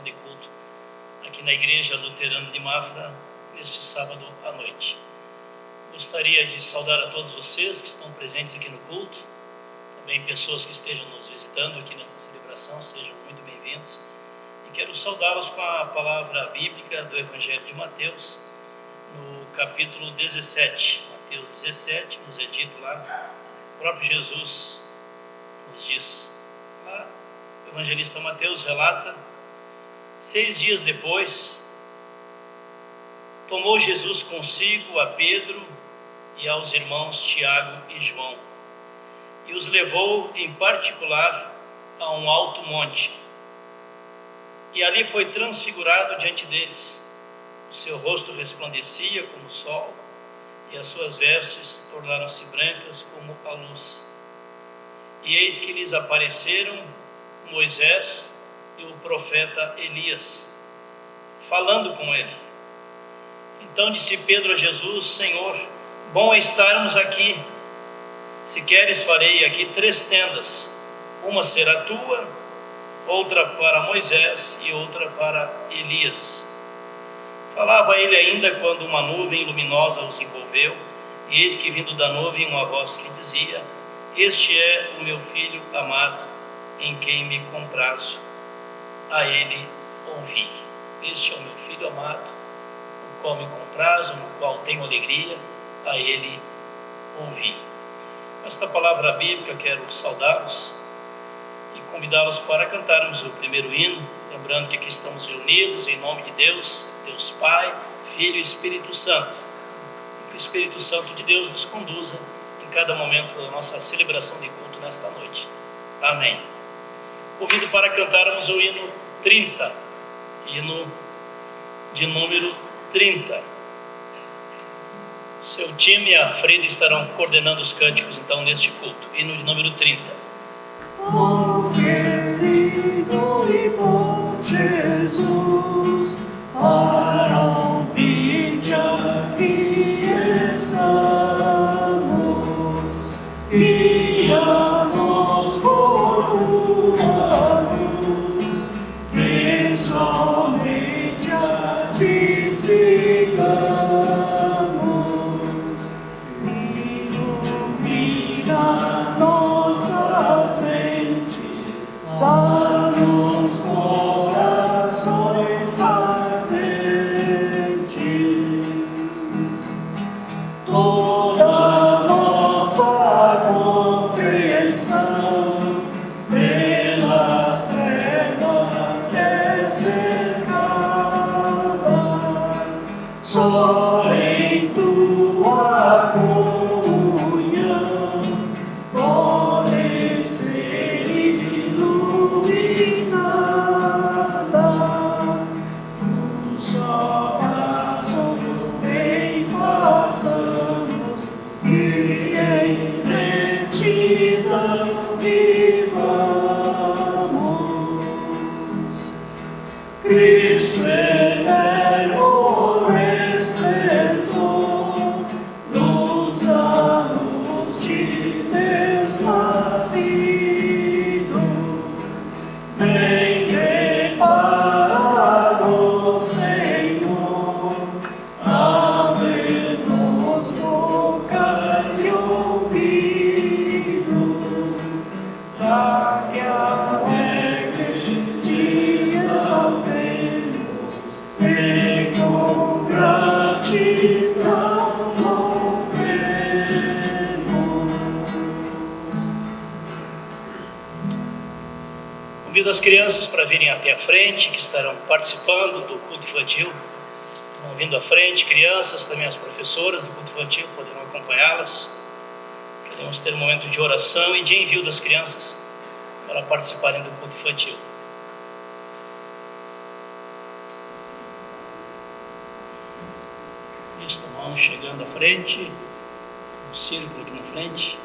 de culto aqui na Igreja Luterana de Mafra, neste sábado à noite. Gostaria de saudar a todos vocês que estão presentes aqui no culto, também pessoas que estejam nos visitando aqui nesta celebração, sejam muito bem-vindos. E quero saudá-los com a palavra bíblica do Evangelho de Mateus, no capítulo 17. Mateus 17, nos é dito lá, o próprio Jesus nos diz, lá o evangelista Mateus relata: 6 dias depois, tomou Jesus consigo a Pedro e aos irmãos Tiago e João, e os levou em particular a um alto monte, e ali foi transfigurado diante deles. O seu rosto resplandecia como o sol, e as suas vestes tornaram-se brancas como a luz. E eis que lhes apareceram Moisés e o profeta Elias, falando com ele. Então disse Pedro a Jesus: Senhor, bom é estarmos aqui. Se queres, farei aqui 3 tendas, uma será tua, outra para Moisés e outra para Elias. Falava ele ainda quando uma nuvem luminosa os envolveu, e eis que vindo da nuvem uma voz que dizia: Este é o meu filho amado, em quem me comprazo, a ele ouvi. Este é o meu filho amado, o qual me comprazo, no qual tenho alegria, a ele ouvi. Com esta palavra bíblica quero saudá-los e convidá-los para cantarmos o primeiro hino, lembrando que aqui estamos reunidos em nome de Deus, Deus Pai, Filho e Espírito Santo. Que o Espírito Santo de Deus nos conduza em cada momento da nossa celebração de culto nesta noite. Amém. Convido para cantarmos o hino 30, hino de número 30. Seu time e a Frida estarão coordenando os cânticos então neste culto. Hino de número 30. Oh, querido e bom Jesus, para ouvir-te aqui estamos, guia-nos por tua luz, que somente a ti sigamos. Ilumina nossas mentes, dá-nos corações ardentes. Toda nossa compreensão pelas trevas é cercada, só em tua comunhão pode ser iluminada. Tu só onde bem façamos e em retidão vivamos. Cristo eterno resplendor, luz da luz de Deus nascido, vem preparar-nos, Senhor, abre-nos bocas e ouvidos, para que alegres te exaltemos e com gratidão louvemos. Convido as crianças para virem até a frente, que estarão participando do culto infantil. Estão vindo à frente, crianças, também as professoras do culto infantil poderão acompanhá-las. Queremos ter um momento de oração e de envio das crianças para participarem do culto infantil. Estão chegando à frente, um círculo aqui na frente.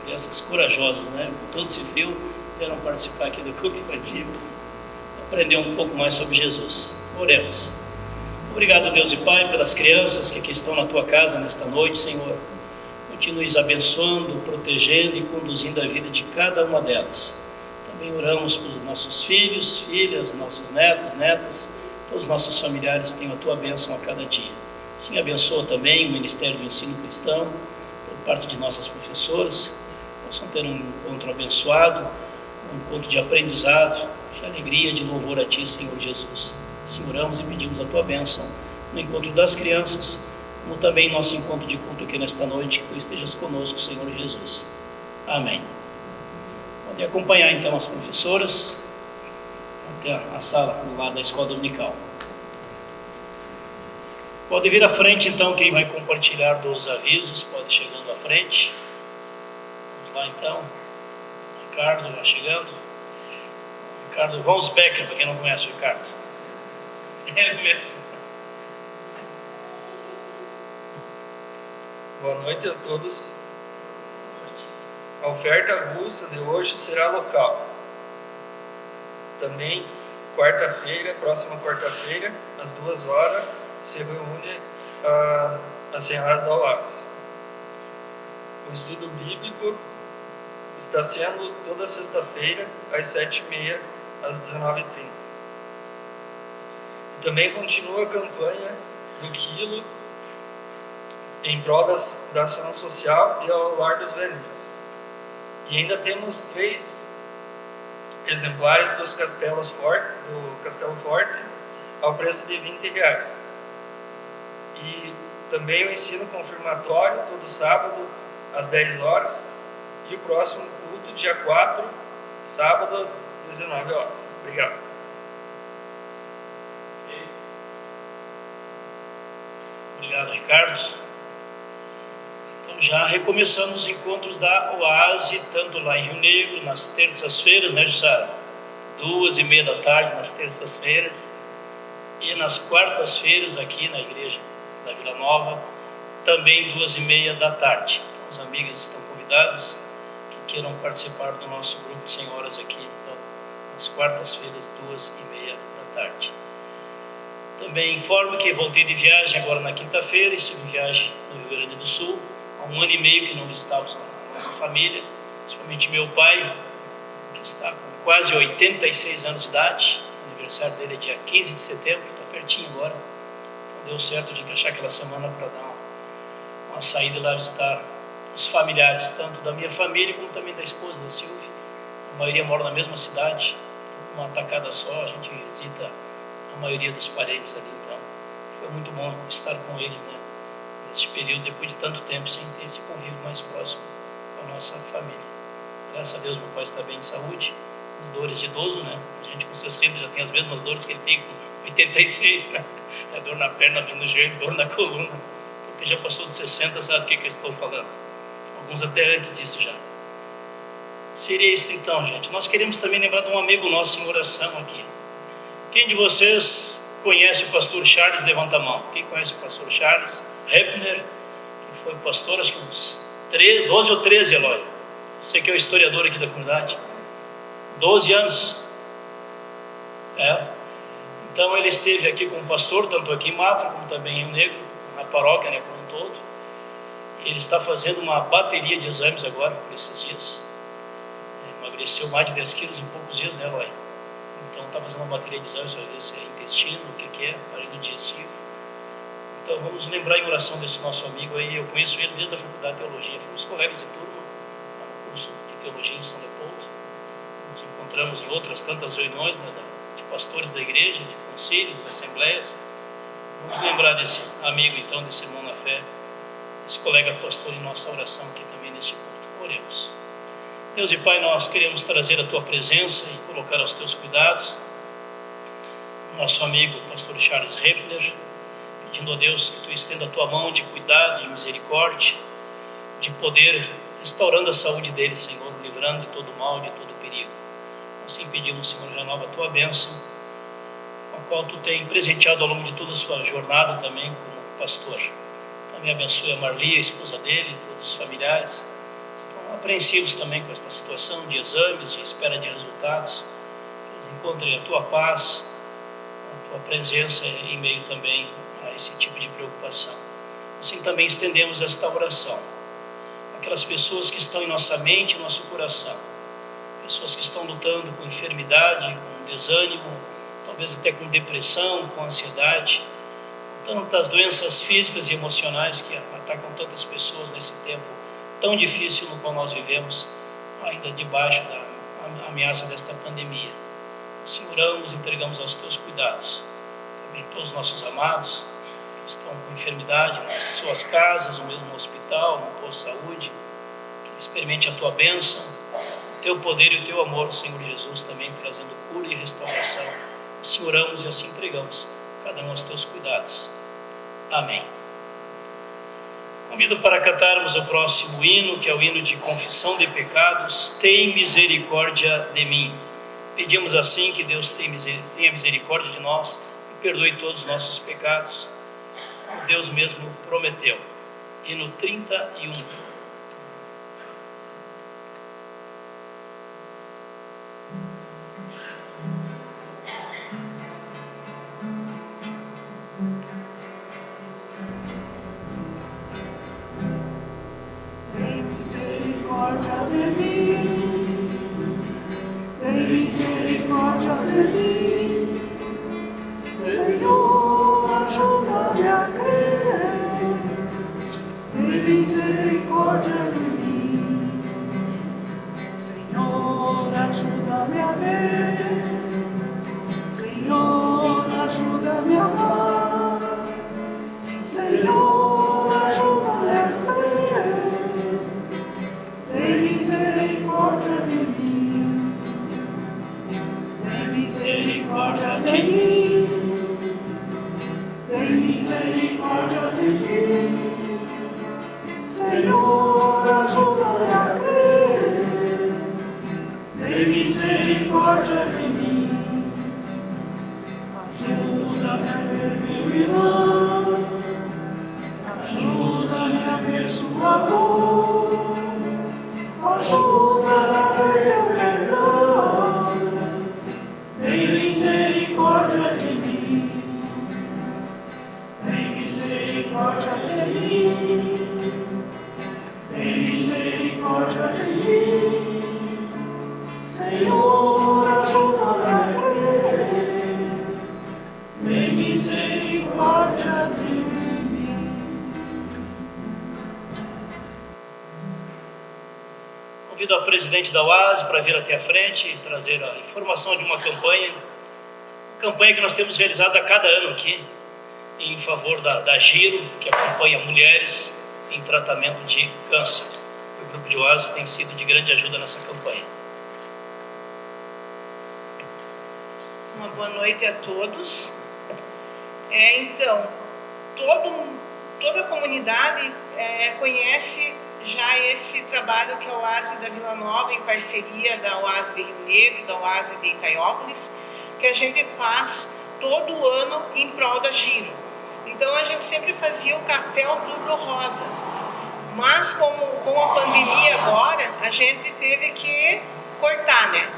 Crianças corajosas, né? Com todo esse frio, vieram participar aqui do culto infantil, aprender um pouco mais sobre Jesus. Oremos. Obrigado, Deus e Pai, pelas crianças que aqui estão na Tua casa nesta noite, Senhor. continues abençoando, protegendo e conduzindo a vida de cada uma delas. Também oramos pelos nossos filhos, filhas, nossos netos, netas, todos os nossos familiares tenham a tua bênção a cada dia. Assim abençoa também o Ministério do Ensino Cristão, por parte de nossas professoras, possam ter um encontro abençoado, um encontro de aprendizado, de alegria, de louvor a Ti, Senhor Jesus. Assim oramos e pedimos a Tua bênção no encontro das crianças, como também nosso encontro de culto aqui nesta noite, que Tu estejas conosco, Senhor Jesus. Amém. Podem acompanhar então as professoras até a sala do lado da escola dominical. Pode vir à frente então quem vai compartilhar dos avisos, pode ir chegando à frente. Vamos lá então. Ricardo já chegando. Ricardo Vonsbecker, para quem não conhece o Ricardo. Ele mesmo. Boa noite a todos. A oferta avulsa de hoje será local. Também, quarta-feira, próxima quarta-feira, às 2 horas, se reúne as senhoras da Oásis. O estudo bíblico está sendo toda sexta-feira, às 7h30, às 19h30. E também continua a campanha do quilo em prol da ação social e ao lar dos velhinhos. E ainda temos 3 exemplares do Castelo Forte ao preço de R$20. E também o ensino confirmatório todo sábado às 10 horas e o próximo culto dia 4, sábado às 19 horas. Obrigado. Obrigado, Ricardo. Então já recomeçamos os encontros da Oase, tanto lá em Rio Negro, nas terças-feiras, né, Jussara? 2h30 da tarde nas terças-feiras, e nas quartas-feiras aqui na igreja da Vila Nova, também 2h30 da tarde. Então, as amigas estão convidadas que queiram participar do nosso grupo de senhoras aqui, então, nas quartas-feiras, 2h30 da tarde. Também informo que voltei de viagem agora na quinta-feira, estive em viagem no Rio Grande do Sul, há 1 ano e meio que não visitávamos a nossa família, principalmente meu pai, que está com quase 86 anos de idade, o aniversário dele é dia 15 de setembro, está pertinho agora, então deu certo de encaixar aquela semana para dar uma saída lá visitar os familiares, tanto da minha família como também da esposa da Silvia. A maioria mora na mesma cidade, uma tacada só, a gente visita a maioria dos parentes ali, então foi muito bom estar com eles, né, neste período, depois de tanto tempo, sem ter esse convívio mais próximo com a nossa família. Graças a Deus meu pai está bem de saúde, as dores de idoso, né, a gente com 60 já tem as mesmas dores que ele tem com 86, né, é dor na perna, dor no joelho, dor na coluna, porque já passou de 60, sabe o que eu estou falando, alguns até antes disso já. Seria isso então, gente. Nós queremos também lembrar de um amigo nosso em oração aqui. Quem de vocês conhece o pastor Charles? Levanta a mão. Quem conhece o pastor Charles Repner, que foi pastor acho que uns 12 ou 13, Eloy. Você que é o historiador aqui da comunidade. 12 anos. Então ele esteve aqui como pastor, tanto aqui em Mafra, como também em Rio Negro, na paróquia, né, como um todo. Ele está fazendo uma bateria de exames agora, por esses dias. Ele emagreceu mais de 10 quilos em poucos dias, né, Eloy? Então está fazendo uma bateria de exames para ver se é intestino, o que é, aparelho digestivo. Então vamos lembrar em oração desse nosso amigo aí. Eu conheço ele desde a faculdade de teologia, fomos colegas de turma no curso de teologia em São Leopoldo. Nos encontramos em outras tantas reuniões, né, de pastores da igreja, de conselhos, de assembleias. Vamos lembrar desse amigo então, desse irmão na fé, desse colega pastor em nossa oração aqui também neste culto. Oremos. Deus e Pai, nós queremos trazer a Tua presença e colocar aos Teus cuidados nosso amigo pastor Charles Repner, pedindo a Deus que Tu estenda a Tua mão de cuidado, de misericórdia, de poder, restaurando a saúde dele, Senhor, livrando de todo mal, de todo perigo. Assim pedimos, Senhor, renova a Tua bênção, com a qual Tu tem presenteado ao longo de toda a sua jornada também como pastor. Também abençoe a Marli, a esposa dele, todos os familiares, apreensivos também com esta situação de exames, de espera de resultados, que eles encontrem a Tua paz, a Tua presença em meio também a esse tipo de preocupação. Assim também estendemos esta oração aquelas pessoas que estão em nossa mente, em nosso coração, pessoas que estão lutando com enfermidade, com desânimo, talvez até com depressão, com ansiedade, tantas doenças físicas e emocionais que atacam tantas pessoas nesse tempo tão difícil no qual nós vivemos, ainda debaixo da ameaça desta pandemia. Assim oramos, entregamos aos teus cuidados, também todos os nossos amados que estão com enfermidade nas suas casas, ou mesmo no hospital, no posto de saúde, que experimente a tua bênção, o teu poder e o teu amor, Senhor Jesus, também trazendo cura e restauração. Assim oramos e assim entregamos cada um aos teus cuidados. Amém. Convido para cantarmos o próximo hino, que é o hino de confissão de pecados. Tem misericórdia de mim. Pedimos assim que Deus tenha misericórdia de nós e perdoe todos os nossos pecados, como Deus mesmo prometeu. Hino 31. Misericórdia de mim, tem misericórdia de mim, Senhor, ajuda-me a crer, tem misericórdia de mim, Senhor, ajuda-me a ver, Senhor, ajuda-me a amar, Senhor, ajuda-me a ser. Tem misericórdia de mim, tem misericórdia de mim, tem misericórdia de mim, Senhor, ajuda-me a crer, tem misericórdia de mim, ajuda-me a ver meu irmão, ajuda-me a ver sua dor. Ajuda a ver teu perdão, tem misericórdia de mim, tem misericórdia de mim, tem misericórdia de mim, Senhor, ajuda-me a crer, tem misericórdia de mim. Convido a presidente da UASE para vir até a frente e trazer a informação de uma campanha que nós temos realizado a cada ano aqui, em favor da Giro, que acompanha mulheres em tratamento de câncer. O grupo de UASE tem sido de grande ajuda nessa campanha. Uma boa noite a todos. Então, toda a comunidade conhece já esse trabalho que é a OASE da Vila Nova, em parceria da OASE de Rio Negro e da OASE de Itaiópolis, que a gente faz todo ano em prol da Giro. Então a gente sempre fazia o café Outubro Rosa, mas com a pandemia agora, a gente teve que cortar, né?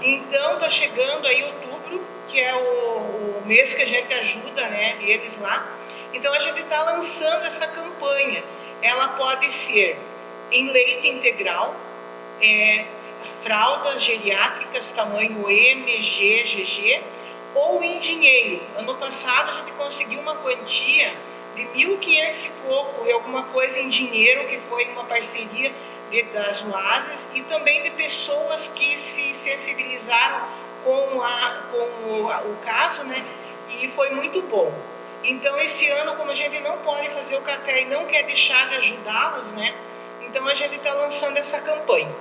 Então está chegando aí outubro, que é o mês que a gente ajuda, né, eles lá. Então a gente está lançando essa campanha. Ela pode ser em leite integral, fraldas geriátricas tamanho M, G, GG, ou em dinheiro. Ano passado a gente conseguiu uma quantia de 1.500 e pouco e alguma coisa em dinheiro, que foi uma parceria das UASES e também de pessoas que se sensibilizaram com o caso, né? E foi muito bom. Então esse ano, como a gente não pode fazer o café e não quer deixar de ajudá-los, né? Então a gente está lançando essa campanha.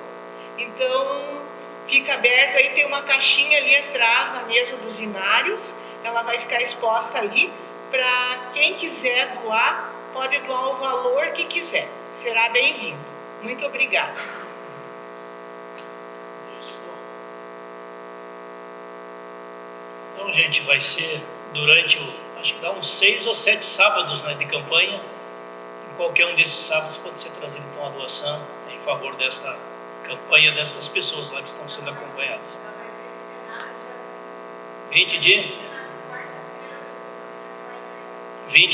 Então fica aberto, aí tem uma caixinha ali atrás na mesa dos inários, ela vai ficar exposta ali, para quem quiser doar, pode doar o valor que quiser, será bem-vindo. Muito obrigada. Então, gente, vai ser durante acho que dá uns 6 ou 7 sábados, né, de campanha. Em qualquer um desses sábados pode ser trazido então a doação em favor desta campanha, destas pessoas lá que estão sendo acompanhadas. 20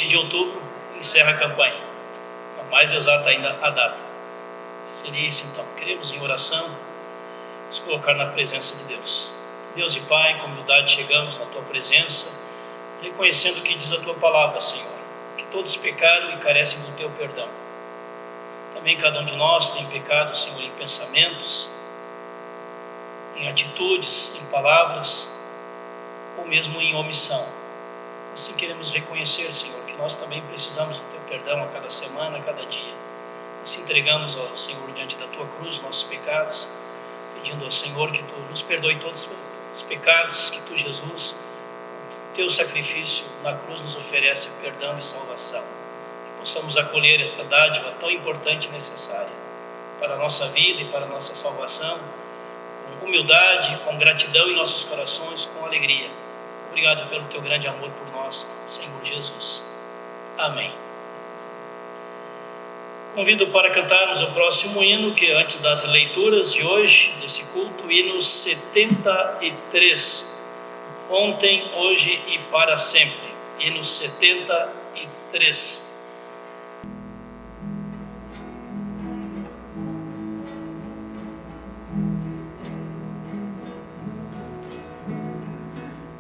de outubro encerra a campanha. A mais exata ainda a data. Seria isso então. Queremos em oração nos colocar na presença de Deus. Deus e Pai, com humildade chegamos na Tua presença, reconhecendo o que diz a Tua palavra, Senhor, que todos pecaram e carecem do Teu perdão. Também cada um de nós tem pecado, Senhor, em pensamentos, em atitudes, em palavras, ou mesmo em omissão. Assim queremos reconhecer, Senhor, que nós também precisamos do Teu perdão a cada semana, a cada dia. Assim entregamos ao Senhor diante da Tua cruz nossos pecados, pedindo ao Senhor que Tu nos perdoe todos os pecados, que Tu, Jesus, o Teu sacrifício na cruz nos oferece perdão e salvação. Que possamos acolher esta dádiva tão importante e necessária para a nossa vida e para a nossa salvação, com humildade, com gratidão em nossos corações, com alegria. Obrigado pelo Teu grande amor por nós, Senhor Jesus. Amém. Convido para cantarmos o próximo hino, que é antes das leituras de hoje, desse culto, hino 73. Ontem, hoje e para sempre. Hino 73.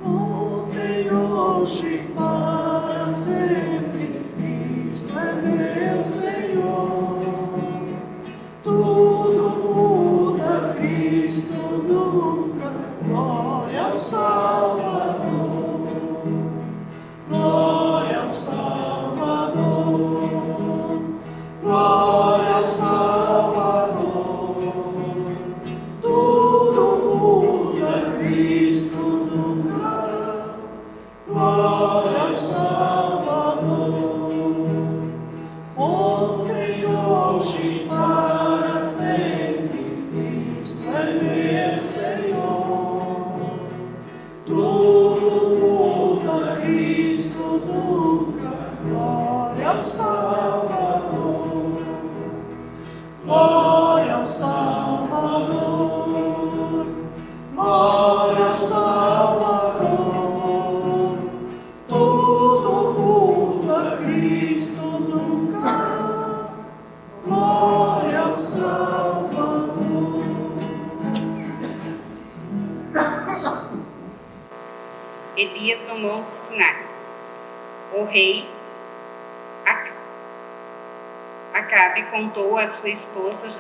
Ontem, hoje, para sempre, Cristo é meu Senhor. Tudo muda, Cristo nunca. Glória ao Salvador. Glória ao Salvador. Glória ao Salvador. Tudo muda, Cristo nunca. Glória ao Salvador. Ontem, hoje, para sempre, Cristo é meu Senhor. Tudo muda, Cristo nunca. Glória ao Salvador. Glória ao Salvador. Glória ao Salvador. Tudo muda, Cristo nunca. Glória ao Salvador. Elias no Monte Sinai. O rei Acabe contou à sua esposa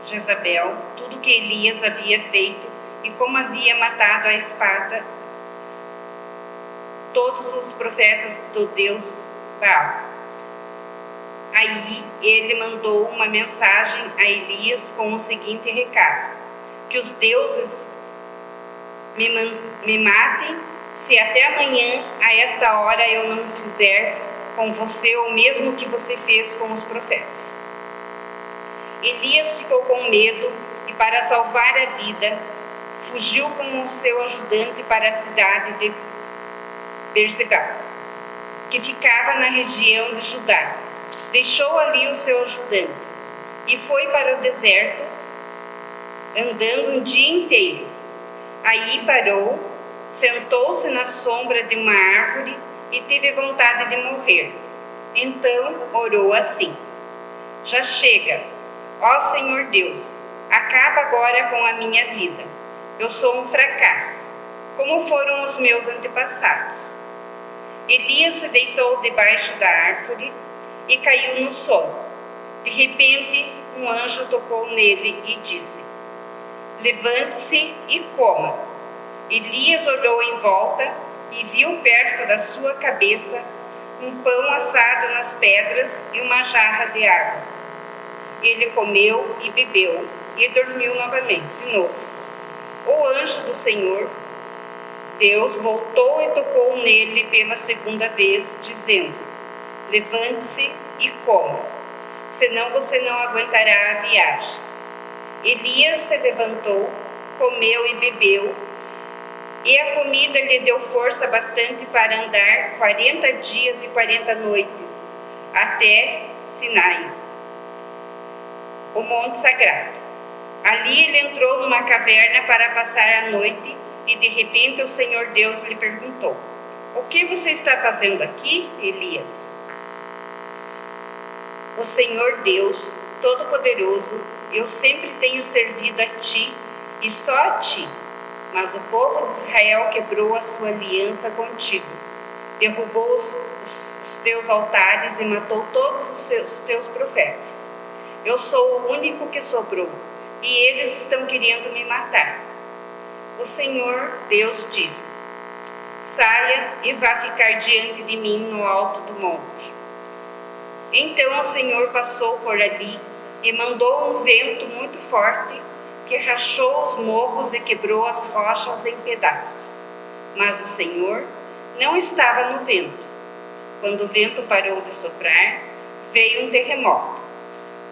Jezabel tudo o que Elias havia feito e como havia matado à espada todos os profetas do Deus Baal. Aí ele mandou uma mensagem a Elias com o seguinte recado: que os deuses me matem se até amanhã a esta hora eu não fizer com você o mesmo que você fez com os profetas. Elias ficou com medo e, para salvar a vida, fugiu com o seu ajudante para a cidade de Beerseba, que ficava na região de Judá. Deixou ali o seu ajudante e foi para o deserto, andando um dia inteiro. Aí parou, sentou-se na sombra de uma árvore e teve vontade de morrer. Então orou assim: já chega, ó Senhor Deus, acaba agora com a minha vida. Eu sou um fracasso, como foram os meus antepassados. Elias se deitou debaixo da árvore e caiu no sono. De repente, um anjo tocou nele e disse: levante-se e coma. Elias olhou em volta e viu perto da sua cabeça um pão assado nas pedras e uma jarra de água. Ele comeu e bebeu e dormiu novamente, de novo. O anjo do Senhor Deus voltou e tocou nele pela segunda vez, dizendo: levante-se e coma, senão você não aguentará a viagem. Elias se levantou, comeu e bebeu, e a comida lhe deu força bastante para andar 40 dias e 40 noites, até Sinai, o monte sagrado. Ali ele entrou numa caverna para passar a noite, e de repente o Senhor Deus lhe perguntou: o que você está fazendo aqui, Elias? O Senhor Deus Todo-Poderoso eu sempre tenho servido a ti e só a ti. Mas o povo de Israel quebrou a sua aliança contigo, derrubou os teus altares e matou todos os teus profetas. Eu sou o único que sobrou, e eles estão querendo me matar. O Senhor Deus disse: saia e vá ficar diante de mim no alto do monte. Então o Senhor passou por ali e mandou um vento muito forte que rachou os morros e quebrou as rochas em pedaços. Mas o Senhor não estava no vento. Quando o vento parou de soprar, veio um terremoto.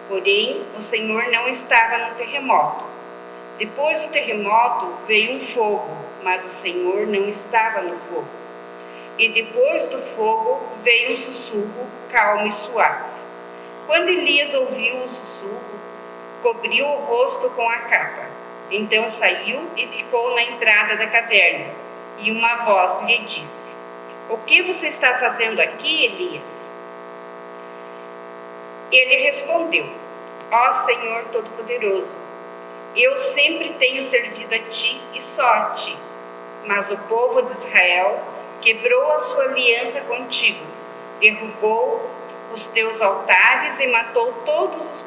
Porém, o Senhor não estava no terremoto. Depois do terremoto veio um fogo, mas o Senhor não estava no fogo. E depois do fogo veio um sussurro calmo e suave. Quando Elias ouviu o sussurro, cobriu o rosto com a capa. Então saiu e ficou na entrada da caverna. E uma voz lhe disse: o que você está fazendo aqui, Elias? Ele respondeu: ó Senhor Todo-Poderoso, eu sempre tenho servido a ti e só a ti. Mas o povo de Israel quebrou a sua aliança contigo, derrubou os teus altares e matou todos os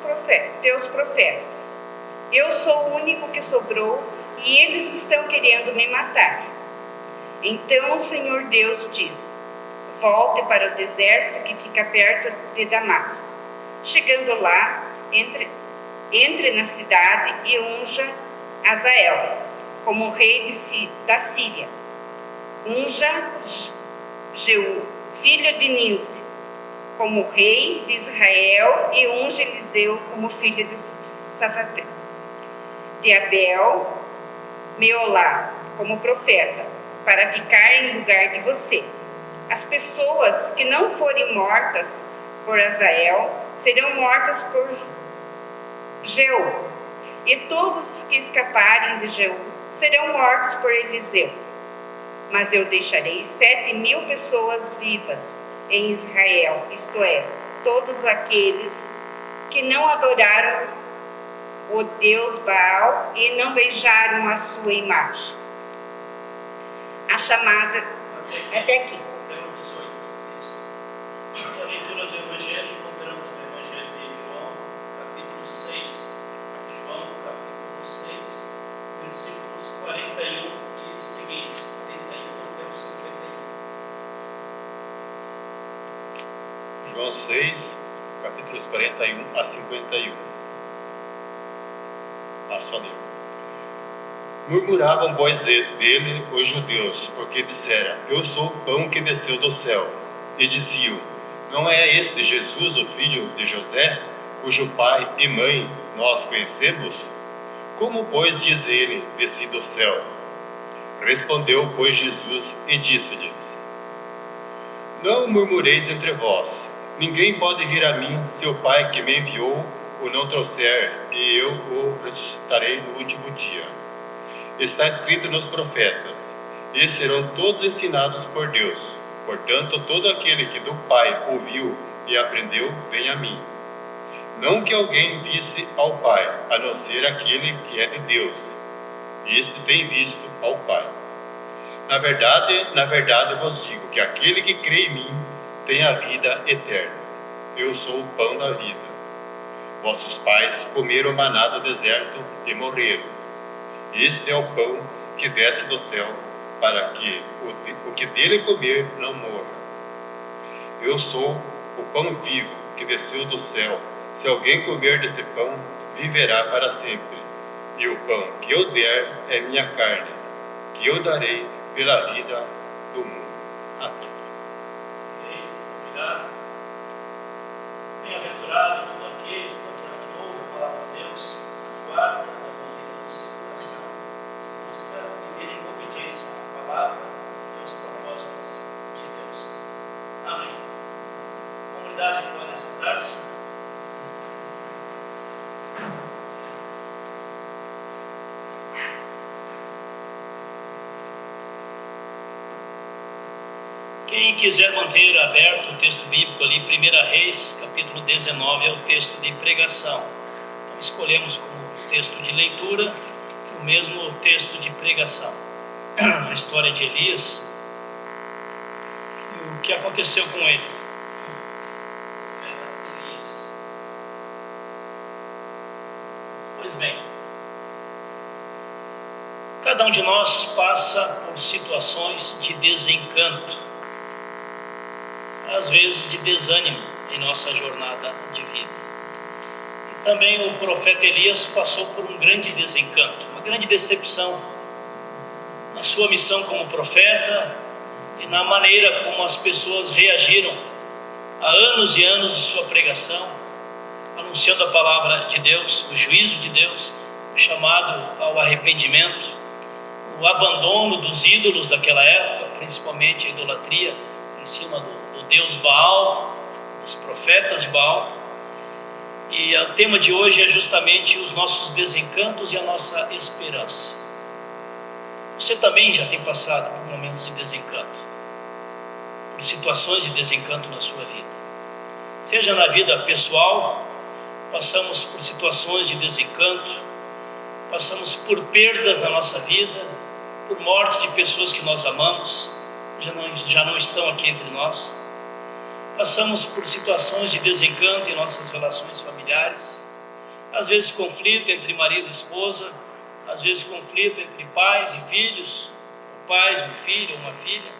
teus profetas. Eu sou o único que sobrou e eles estão querendo me matar. Então o Senhor Deus disse: volte para o deserto que fica perto de Damasco. Chegando lá, entre na cidade e unja Azael como rei da Síria. Unja Jeú, filho de Ninsi, como rei de Israel, e unja Eliseu como filho de Safate, de Abel Meolá como profeta, para ficar em lugar de você. As pessoas que não forem mortas por Azael serão mortas por Jeú, e todos os que escaparem de Jeú serão mortos por Eliseu. Mas eu deixarei 7.000 pessoas vivas em Israel, isto é, todos aqueles que não adoraram o Deus Baal e não beijaram a sua imagem. A chamada até aqui. Até o 18. E a leitura do Evangelho, encontramos no Evangelho de João, capítulo 6. João, capítulo 6, versículos 41 e seguintes, 31 até o 51. João 6, capítulos 41 a 51. Só livro. Murmuravam, pois, dele os judeus, porque dissera: eu sou o pão que desceu do céu. E diziam: não é este Jesus, o filho de José, cujo pai e mãe nós conhecemos? Como, pois, diz ele: desci do céu? Respondeu, pois, Jesus e disse-lhes: não murmureis entre vós. Ninguém pode vir a mim se o Pai que me enviou o não trouxer, e eu o ressuscitarei no último dia. Está escrito nos profetas: e serão todos ensinados por Deus. Portanto, todo aquele que do Pai ouviu e aprendeu, vem a mim. Não que alguém visse ao Pai, a não ser aquele que é de Deus. Este tem visto ao Pai. Na verdade vos digo que aquele que crê em mim tem a vida eterna. Eu sou o pão da vida. Vossos pais comeram maná do deserto e morreram. Este é o pão que desce do céu, para que o que dele comer não morra. Eu sou o pão vivo que desceu do céu. Se alguém comer desse pão, viverá para sempre. E o pão que eu der é minha carne, que eu darei pela vida do mundo. Amém. Ok, obrigado. Bem-aventurado todo aquele que ouve a palavra de Deus, guarda a bondita do seu coração e busca viver em obediência à palavra e aos propósitos de Deus. Amém. Comunidade, pode sentar-se. Quem quiser manter aberto o texto bíblico ali, 1 Reis, capítulo 19, é o texto de pregação. Então, escolhemos como texto de leitura o mesmo texto de pregação, a história de Elias e o que aconteceu com ele. Elias. Pois bem, cada um de nós passa por situações de desencanto, às vezes de desânimo em nossa jornada de vida. E também o profeta Elias passou por um grande desencanto, uma grande decepção na sua missão como profeta e na maneira como as pessoas reagiram a anos e anos de sua pregação, anunciando a palavra de Deus, o juízo de Deus, o chamado ao arrependimento, o abandono dos ídolos daquela época, principalmente a idolatria em cima do Deus Baal, dos profetas de Baal. E o tema de hoje é justamente os nossos desencantos e a nossa esperança. Você também já tem passado por momentos de desencanto, por situações de desencanto na sua vida. Seja na vida pessoal, passamos por situações de desencanto, passamos por perdas na nossa vida, por morte de pessoas que nós amamos, já não estão aqui entre nós. Passamos por situações de desencanto em nossas relações familiares, às vezes conflito entre marido e esposa, às vezes conflito entre pais e filhos, pais, um filho, uma filha.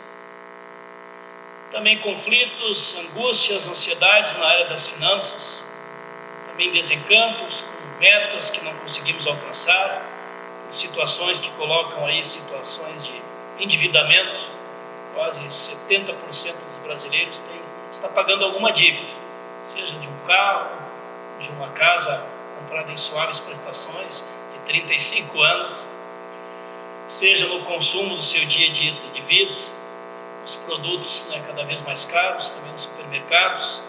Também conflitos, angústias, ansiedades na área das finanças, também desencantos com metas que não conseguimos alcançar, situações que colocam aí situações de endividamento. Quase 70% dos brasileiros está pagando alguma dívida, seja de um carro, de uma casa comprada em suaves prestações de 35 anos, seja no consumo do seu dia a dia de vida, os produtos cada vez mais caros, também nos supermercados,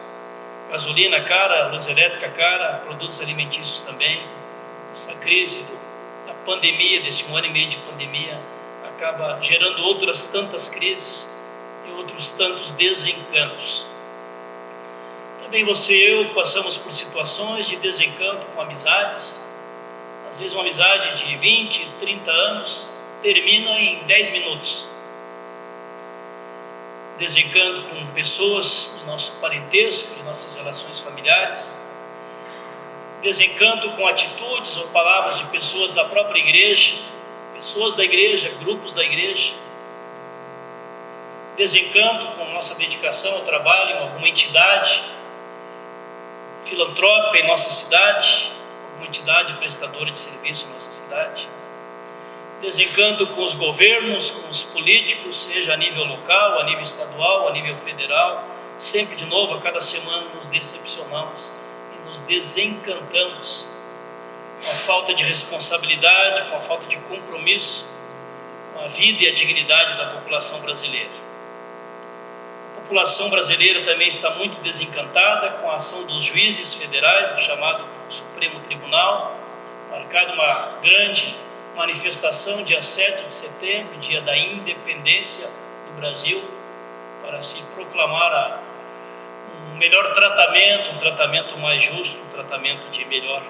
gasolina cara, luz elétrica cara, produtos alimentícios também. Essa crise da pandemia, desse 1 ano e meio de pandemia, acaba gerando outras tantas crises e outros tantos desencantos. Também você e eu passamos por situações de desencanto com amizades. Às vezes uma amizade de 20, 30 anos termina em 10 minutos. Desencanto com pessoas do nosso parentesco, de nossas relações familiares. Desencanto com atitudes ou palavras de pessoas da própria igreja, pessoas da igreja, grupos da igreja. Desencanto com nossa dedicação ao trabalho em alguma entidade filantrópica em nossa cidade, alguma entidade prestadora de serviço em nossa cidade. Desencanto com os governos, com os políticos, seja a nível local, a nível estadual, a nível federal. Sempre de novo, a cada semana nos decepcionamos e nos desencantamos com a falta de responsabilidade, com a falta de compromisso com a vida e a dignidade da população brasileira. A população brasileira também está muito desencantada com a ação dos juízes federais, do chamado Supremo Tribunal, marcada uma grande manifestação dia 7 de setembro, dia da independência do Brasil, para se proclamar um melhor tratamento, um tratamento mais justo, um tratamento de melhor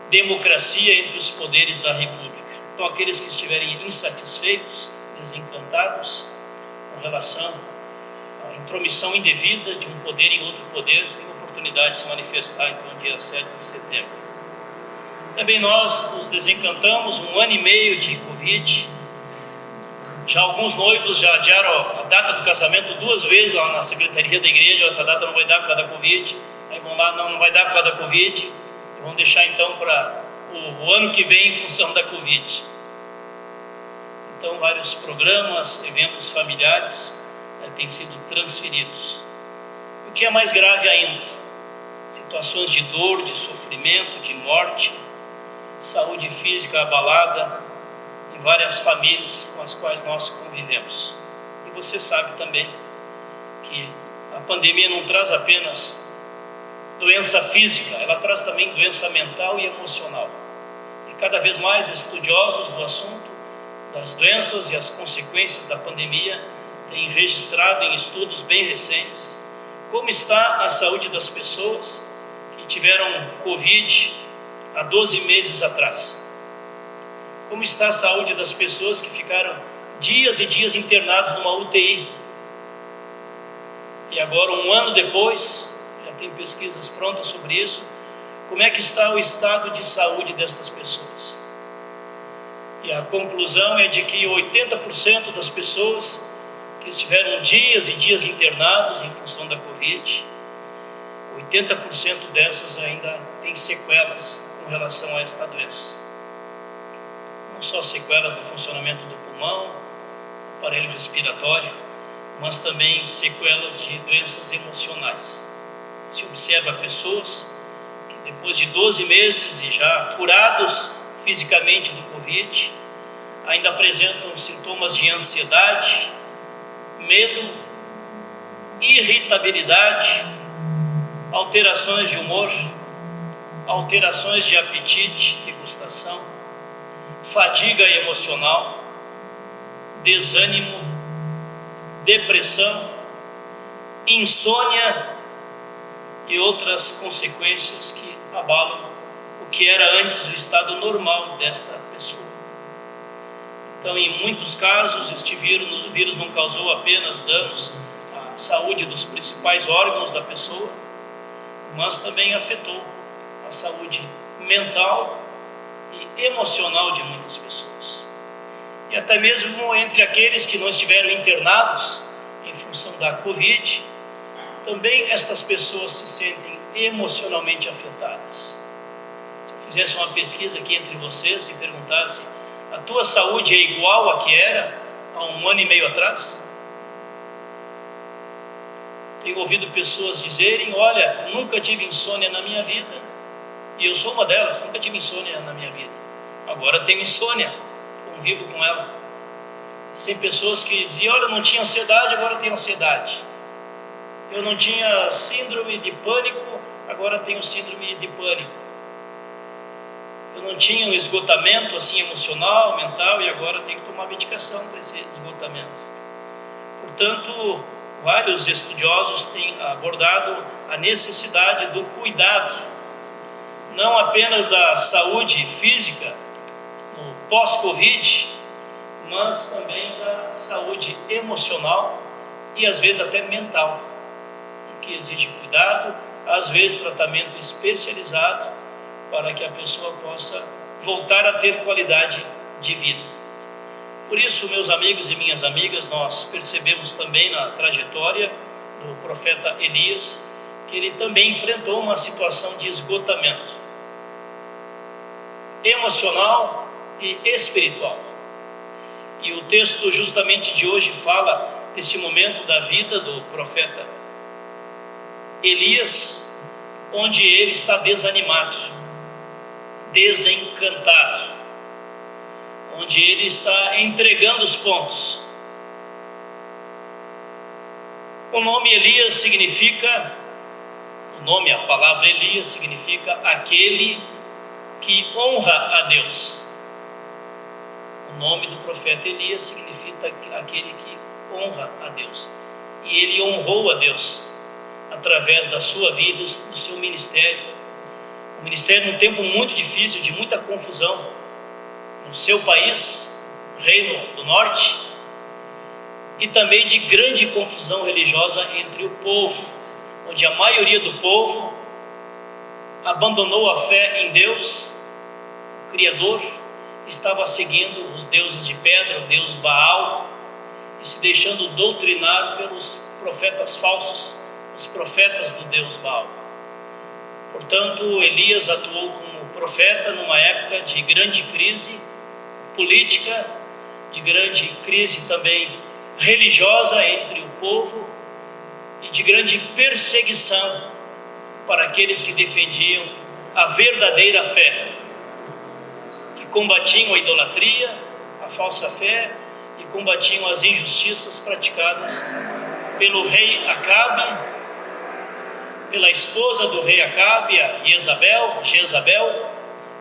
democracia entre os poderes da República. Então, aqueles que estiverem insatisfeitos, desencantados com relação à intromissão indevida de um poder em outro poder, têm oportunidade de se manifestar, então, dia 7 de setembro. Também nós nos desencantamos 1 ano e meio de Covid. Já alguns noivos já adiaram a data do casamento 2 vezes lá na secretaria da igreja. Essa data não vai dar por causa da Covid. Aí vão lá, não vai dar por causa da Covid. E vão deixar então para o ano que vem em função da Covid. Então vários programas, eventos familiares têm sido transferidos. O que é mais grave ainda, situações de dor, de sofrimento, de morte, saúde física abalada em várias famílias com as quais nós convivemos. E você sabe também que a pandemia não traz apenas doença física, ela traz também doença mental e emocional. E cada vez mais estudiosos do assunto das doenças e as consequências da pandemia têm registrado em estudos bem recentes como está a saúde das pessoas que tiveram Covid há 12 meses atrás? Como está a saúde das pessoas que ficaram dias e dias internados numa UTI? E agora, um ano depois, já tem pesquisas prontas sobre isso, como é que está o estado de saúde destas pessoas? E a conclusão é de que 80% das pessoas que estiveram dias e dias internados em função da Covid, 80% dessas ainda têm sequelas com relação a esta doença. Não só sequelas no funcionamento do pulmão, aparelho respiratório, mas também sequelas de doenças emocionais. Se observa pessoas que depois de 12 meses e já curados fisicamente do Covid, ainda apresentam sintomas de ansiedade, medo, irritabilidade, alterações de humor, alterações de apetite, degustação, fadiga emocional, desânimo, depressão, insônia e outras consequências que abalam o que era antes o estado normal desta pessoa. Então, em muitos casos, este vírus não causou apenas danos à saúde dos principais órgãos da pessoa, mas também afetou a saúde mental e emocional de muitas pessoas. E até mesmo entre aqueles que não estiveram internados em função da Covid, também estas pessoas se sentem emocionalmente afetadas. Se eu fizesse uma pesquisa aqui entre vocês e perguntasse: a tua saúde é igual a que era há um ano e meio atrás? Tenho ouvido pessoas dizerem: olha, nunca tive insônia na minha vida, e eu sou uma delas, nunca tive insônia na minha vida, agora tenho insônia, convivo com ela. Tem pessoas que diziam: olha, eu não tinha ansiedade, agora tenho ansiedade. Eu não tinha síndrome de pânico, agora tenho síndrome de pânico. Eu não tinha um esgotamento assim emocional, mental, e agora tenho que tomar medicação para esse esgotamento. Portanto, vários estudiosos têm abordado a necessidade do cuidado, não apenas da saúde física no pós-Covid, mas também da saúde emocional e às vezes até mental, que exige cuidado, às vezes tratamento especializado, para que a pessoa possa voltar a ter qualidade de vida. Por isso, meus amigos e minhas amigas, nós percebemos também na trajetória do profeta Elias que ele também enfrentou uma situação de esgotamento emocional e espiritual. E o texto justamente de hoje fala desse momento da vida do profeta Elias, onde ele está desanimado, desencantado, onde ele está entregando os pontos. O nome Elias significa, a palavra Elias significa aquele que honra a Deus. O nome do profeta Elias significa aquele que honra a Deus. E ele honrou a Deus através da sua vida, do seu ministério. O ministério num tempo muito difícil, de muita confusão no seu país, Reino do Norte, e também de grande confusão religiosa entre o povo, onde a maioria do povo abandonou a fé em Deus, o Criador, estava seguindo os deuses de pedra, o deus Baal, e se deixando doutrinar pelos profetas falsos, os profetas do deus Baal. Portanto, Elias atuou como profeta numa época de grande crise política, de grande crise também religiosa entre o povo e de grande perseguição para aqueles que defendiam a verdadeira fé, que combatiam a idolatria, a falsa fé e combatiam as injustiças praticadas pelo rei Acabe, pela esposa do rei Acabe, a Jezabel,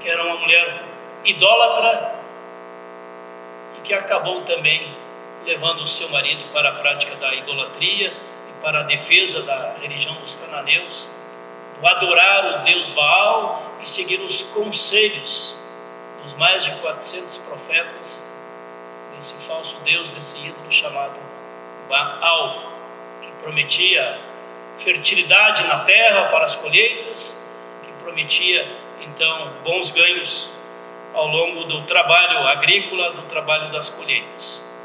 que era uma mulher idólatra e que acabou também levando o seu marido para a prática da idolatria e para a defesa da religião dos cananeus, do adorar o Deus Baal e seguir os conselhos dos mais de 400 profetas desse falso Deus, desse ídolo chamado Baal, que prometia fertilidade na terra para as colheitas, que prometia então bons ganhos ao longo do trabalho agrícola, do trabalho das colheitas.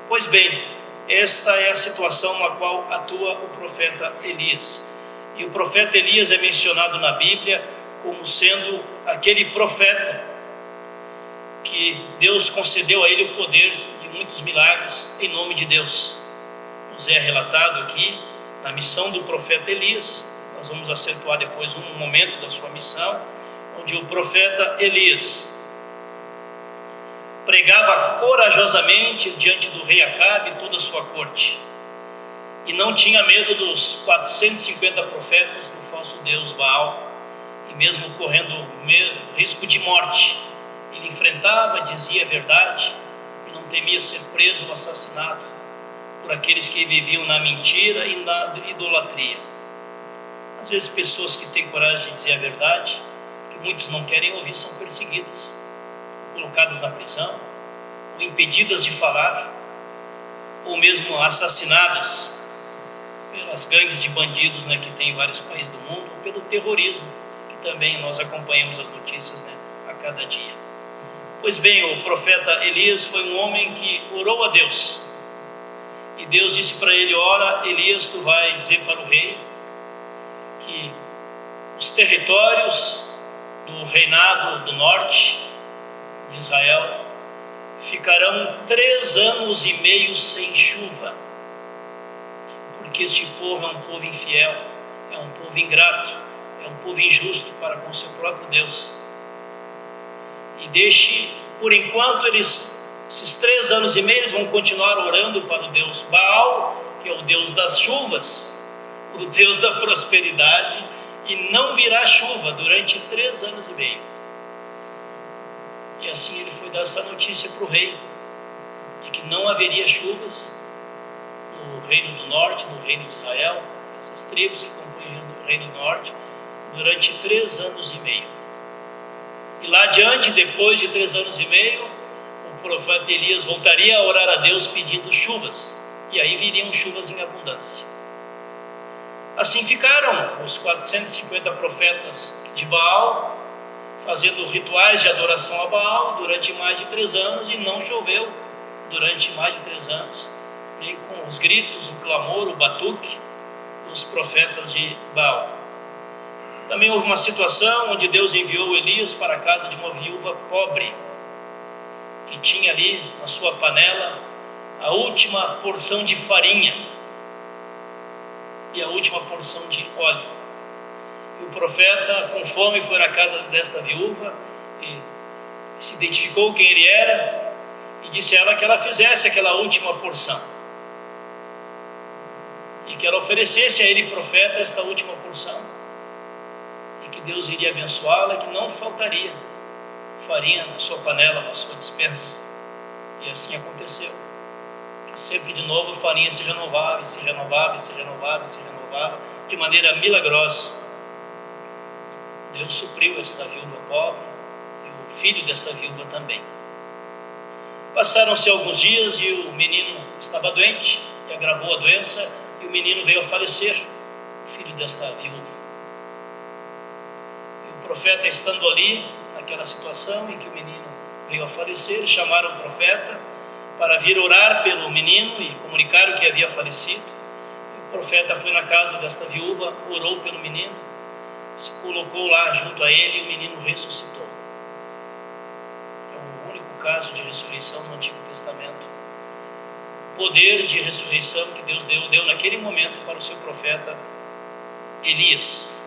Pois bem, esta é a situação na qual atua o profeta Elias. E o profeta Elias é mencionado na Bíblia como sendo aquele profeta que Deus concedeu a ele o poder de muitos milagres em nome de Deus. Nos é relatado aqui na missão do profeta Elias. Nós vamos acentuar depois um momento da sua missão, onde o profeta Elias pregava corajosamente diante do rei Acabe e toda a sua corte, e não tinha medo dos 450 profetas do falso deus Baal, e mesmo correndo risco de morte, ele enfrentava, dizia a verdade, e não temia ser preso ou assassinado por aqueles que viviam na mentira e na idolatria. Às vezes pessoas que têm coragem de dizer a verdade, que muitos não querem ouvir, são perseguidas, colocadas na prisão, ou impedidas de falar, ou mesmo assassinadas pelas gangues de bandidos, né, que tem em vários países do mundo, ou pelo terrorismo, que também nós acompanhamos as notícias, né, a cada dia. Pois bem, o profeta Elias foi um homem que orou a Deus, e Deus disse para ele: ora, Elias, tu vai dizer para o rei que os territórios do reinado do norte de Israel ficarão 3 anos e meio sem chuva, porque este povo é um povo infiel, é um povo ingrato, é um povo injusto para com seu próprio Deus. E deixe, por enquanto, esses 3 anos e meio, eles vão continuar orando para o Deus Baal, que é o Deus das chuvas, o Deus da prosperidade, e não virá chuva durante 3 anos e meio. E assim ele foi dar essa notícia para o rei, de que não haveria chuvas no reino do norte, no reino de Israel, essas tribos que compõem o reino do norte, durante 3 anos e meio. E lá adiante, depois de 3 anos e meio, o profeta Elias voltaria a orar a Deus pedindo chuvas, e aí viriam chuvas em abundância. Assim ficaram os 450 profetas de Baal, fazendo rituais de adoração a Baal durante mais de 3 anos, e não choveu durante mais de 3 anos, nem com os gritos, o clamor, o batuque dos profetas de Baal. Também houve uma situação onde Deus enviou Elias para a casa de uma viúva pobre, que tinha ali na sua panela a última porção de farinha e a última porção de óleo. E o profeta, com fome, foi na casa desta viúva e se identificou quem ele era e disse a ela que ela fizesse aquela última porção e que ela oferecesse a ele, profeta, esta última porção, e que Deus iria abençoá-la, que não faltaria farinha na sua panela, na sua despensa. E assim aconteceu, que sempre de novo a farinha se renovava, se renovava, se renovava, se renovava, de maneira milagrosa. Deus supriu esta viúva pobre e o filho desta viúva também. Passaram-se alguns dias e o menino estava doente e agravou a doença, e o menino veio a falecer, o filho desta viúva. E o profeta, estando ali, naquela situação em que o menino veio a falecer, chamaram o profeta para vir orar pelo menino e comunicar o que havia falecido. E o profeta foi na casa desta viúva, orou pelo menino, se colocou lá junto a ele e o menino ressuscitou. É o único caso de ressurreição no Antigo Testamento. O poder de ressurreição que Deus deu naquele momento para o seu profeta Elias.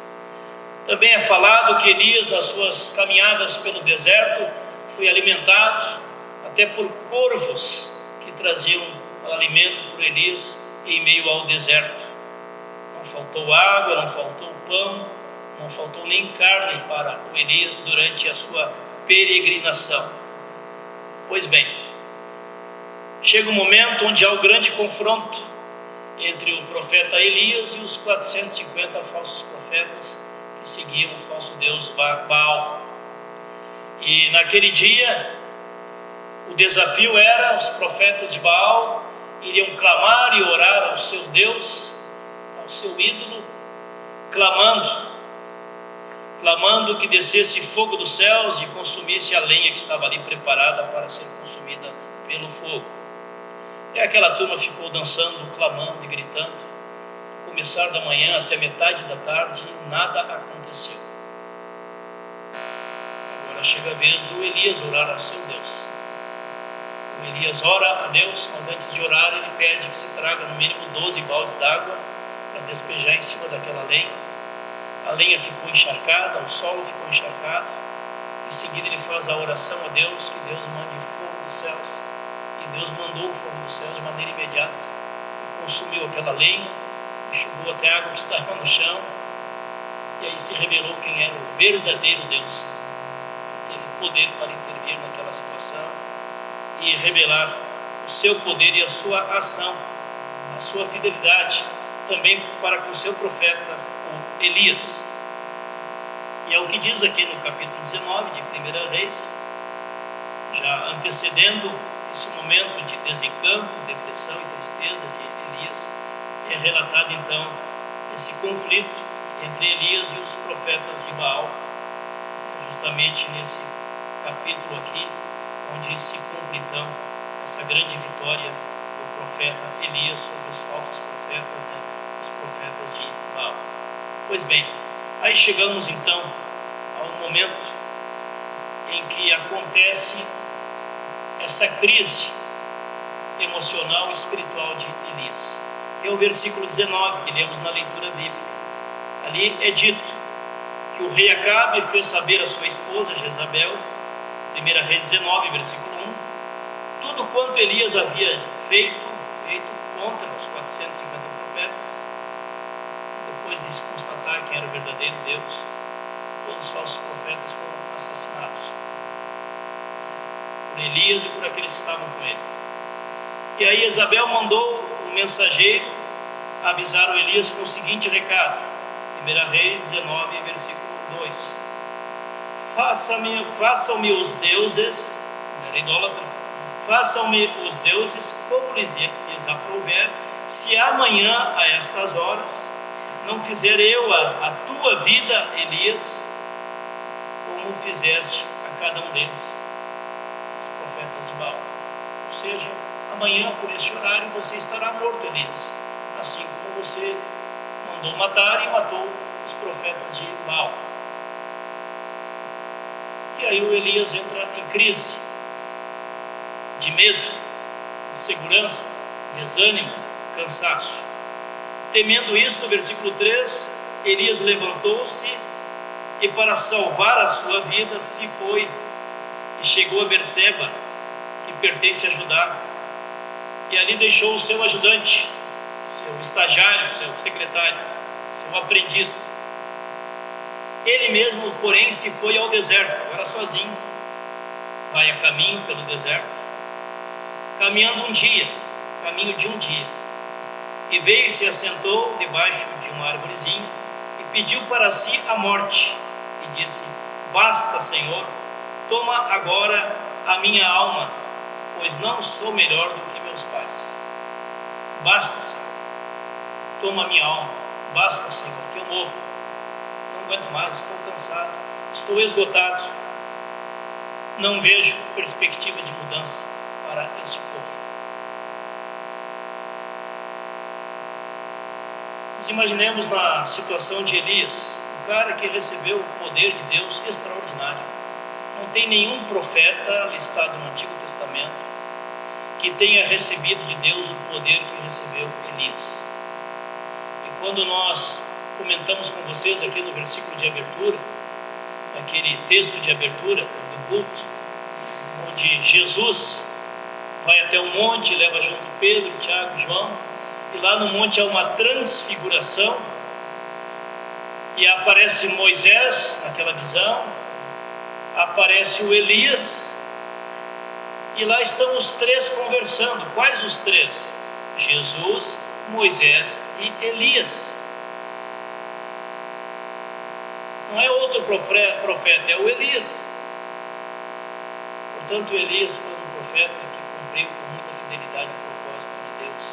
Também é falado que Elias, nas suas caminhadas pelo deserto, foi alimentado até por corvos que traziam alimento para Elias em meio ao deserto. Não faltou água, não faltou pão, não faltou nem carne para o Elias durante a sua peregrinação. Pois bem, chega um momento onde há o grande confronto entre o profeta Elias e os 450 falsos profetas que seguiam o falso deus Baal. E naquele dia, o desafio era: os profetas de Baal iriam clamar e orar ao seu Deus, ao seu ídolo, clamando que descesse fogo dos céus e consumisse a lenha que estava ali preparada para ser consumida pelo fogo. E aquela turma ficou dançando, clamando e gritando. Começar da manhã até metade da tarde, nada aconteceu. Agora chega a vez do Elias orar ao seu Deus. O Elias ora a Deus, mas antes de orar ele pede que se traga no mínimo 12 baldes d'água para despejar em cima daquela lenha. A lenha ficou encharcada, o solo ficou encharcado. Em seguida ele faz a oração a Deus, que Deus mande fogo dos céus. E Deus mandou o fogo dos céus de maneira imediata. E consumiu aquela lenha, enxugou até a água que estava no chão. E aí se revelou quem era o verdadeiro Deus. Teve poder para intervir naquela situação e revelar o seu poder e a sua ação, a sua fidelidade, também para com o seu profeta, o Elias. E é o que diz aqui no capítulo 19 de 1 Reis, já antecedendo esse momento de desencanto, depressão e tristeza de Elias, é relatado então esse conflito entre Elias e os profetas de Baal, justamente nesse capítulo aqui, onde se cumpre então essa grande vitória do profeta Elias sobre os falsos profetas, os profetas de Baal. Pois bem, aí chegamos então ao momento em que acontece essa crise emocional e espiritual de Elias. É o versículo 19 que lemos na leitura bíblica. Ali é dito que o rei Acabe fez saber a sua esposa Jezabel, 1 Reis 19, versículo 1, tudo quanto Elias havia feito contra os 450 profetas. Depois de se constatar quem era o verdadeiro Deus, todos os falsos profetas foram assassinados por Elias e por aqueles que estavam com ele. E aí Jezabel mandou um mensageiro avisar o Elias com o seguinte recado, 1 Reis 19, versículo 2: façam-me os deuses, era idólatra, façam-me os deuses como lhes aprouver, se amanhã a estas horas não fizer eu a tua vida, Elias, como fizeste a cada um deles, os profetas de Baal. Ou seja, amanhã por este horário você estará morto, Elias, assim como você mandou matar e matou os profetas de Baal. E aí o Elias entra em crise de medo, insegurança, desânimo, cansaço. Temendo isso, no versículo 3, Elias levantou-se e, para salvar a sua vida, se foi e chegou a Berseba, que pertence a Judá, e ali deixou o seu ajudante, seu estagiário, seu secretário, seu aprendiz. Ele mesmo, porém, se foi ao deserto, agora sozinho, vai a caminho pelo deserto, caminhando caminho de um dia, e veio e se assentou debaixo de uma árvorezinha e pediu para si a morte, e disse: basta, Senhor, toma agora a minha alma, pois não sou melhor do que meus pais. Basta, Senhor, toma a minha alma, basta, Senhor, que eu morro, não aguento mais, estou cansado, estou esgotado, não vejo perspectiva de mudança para este povo. Nos imaginemos na situação de Elias, um cara que recebeu o poder de Deus extraordinário. Não tem nenhum profeta listado no Antigo Testamento que tenha recebido de Deus o poder que recebeu Elias. E quando nós comentamos com vocês aqui no versículo de abertura, aquele texto de abertura do culto, onde Jesus vai até o monte, leva junto Pedro, Tiago e João, e lá no monte há uma transfiguração, e aparece Moisés naquela visão, aparece o Elias, e lá estão os três conversando. Quais os três? Jesus, Moisés e Elias. Não é outro profeta, é o Elias. Portanto, Elias foi um profeta que cumpriu com muita fidelidade o propósito de Deus,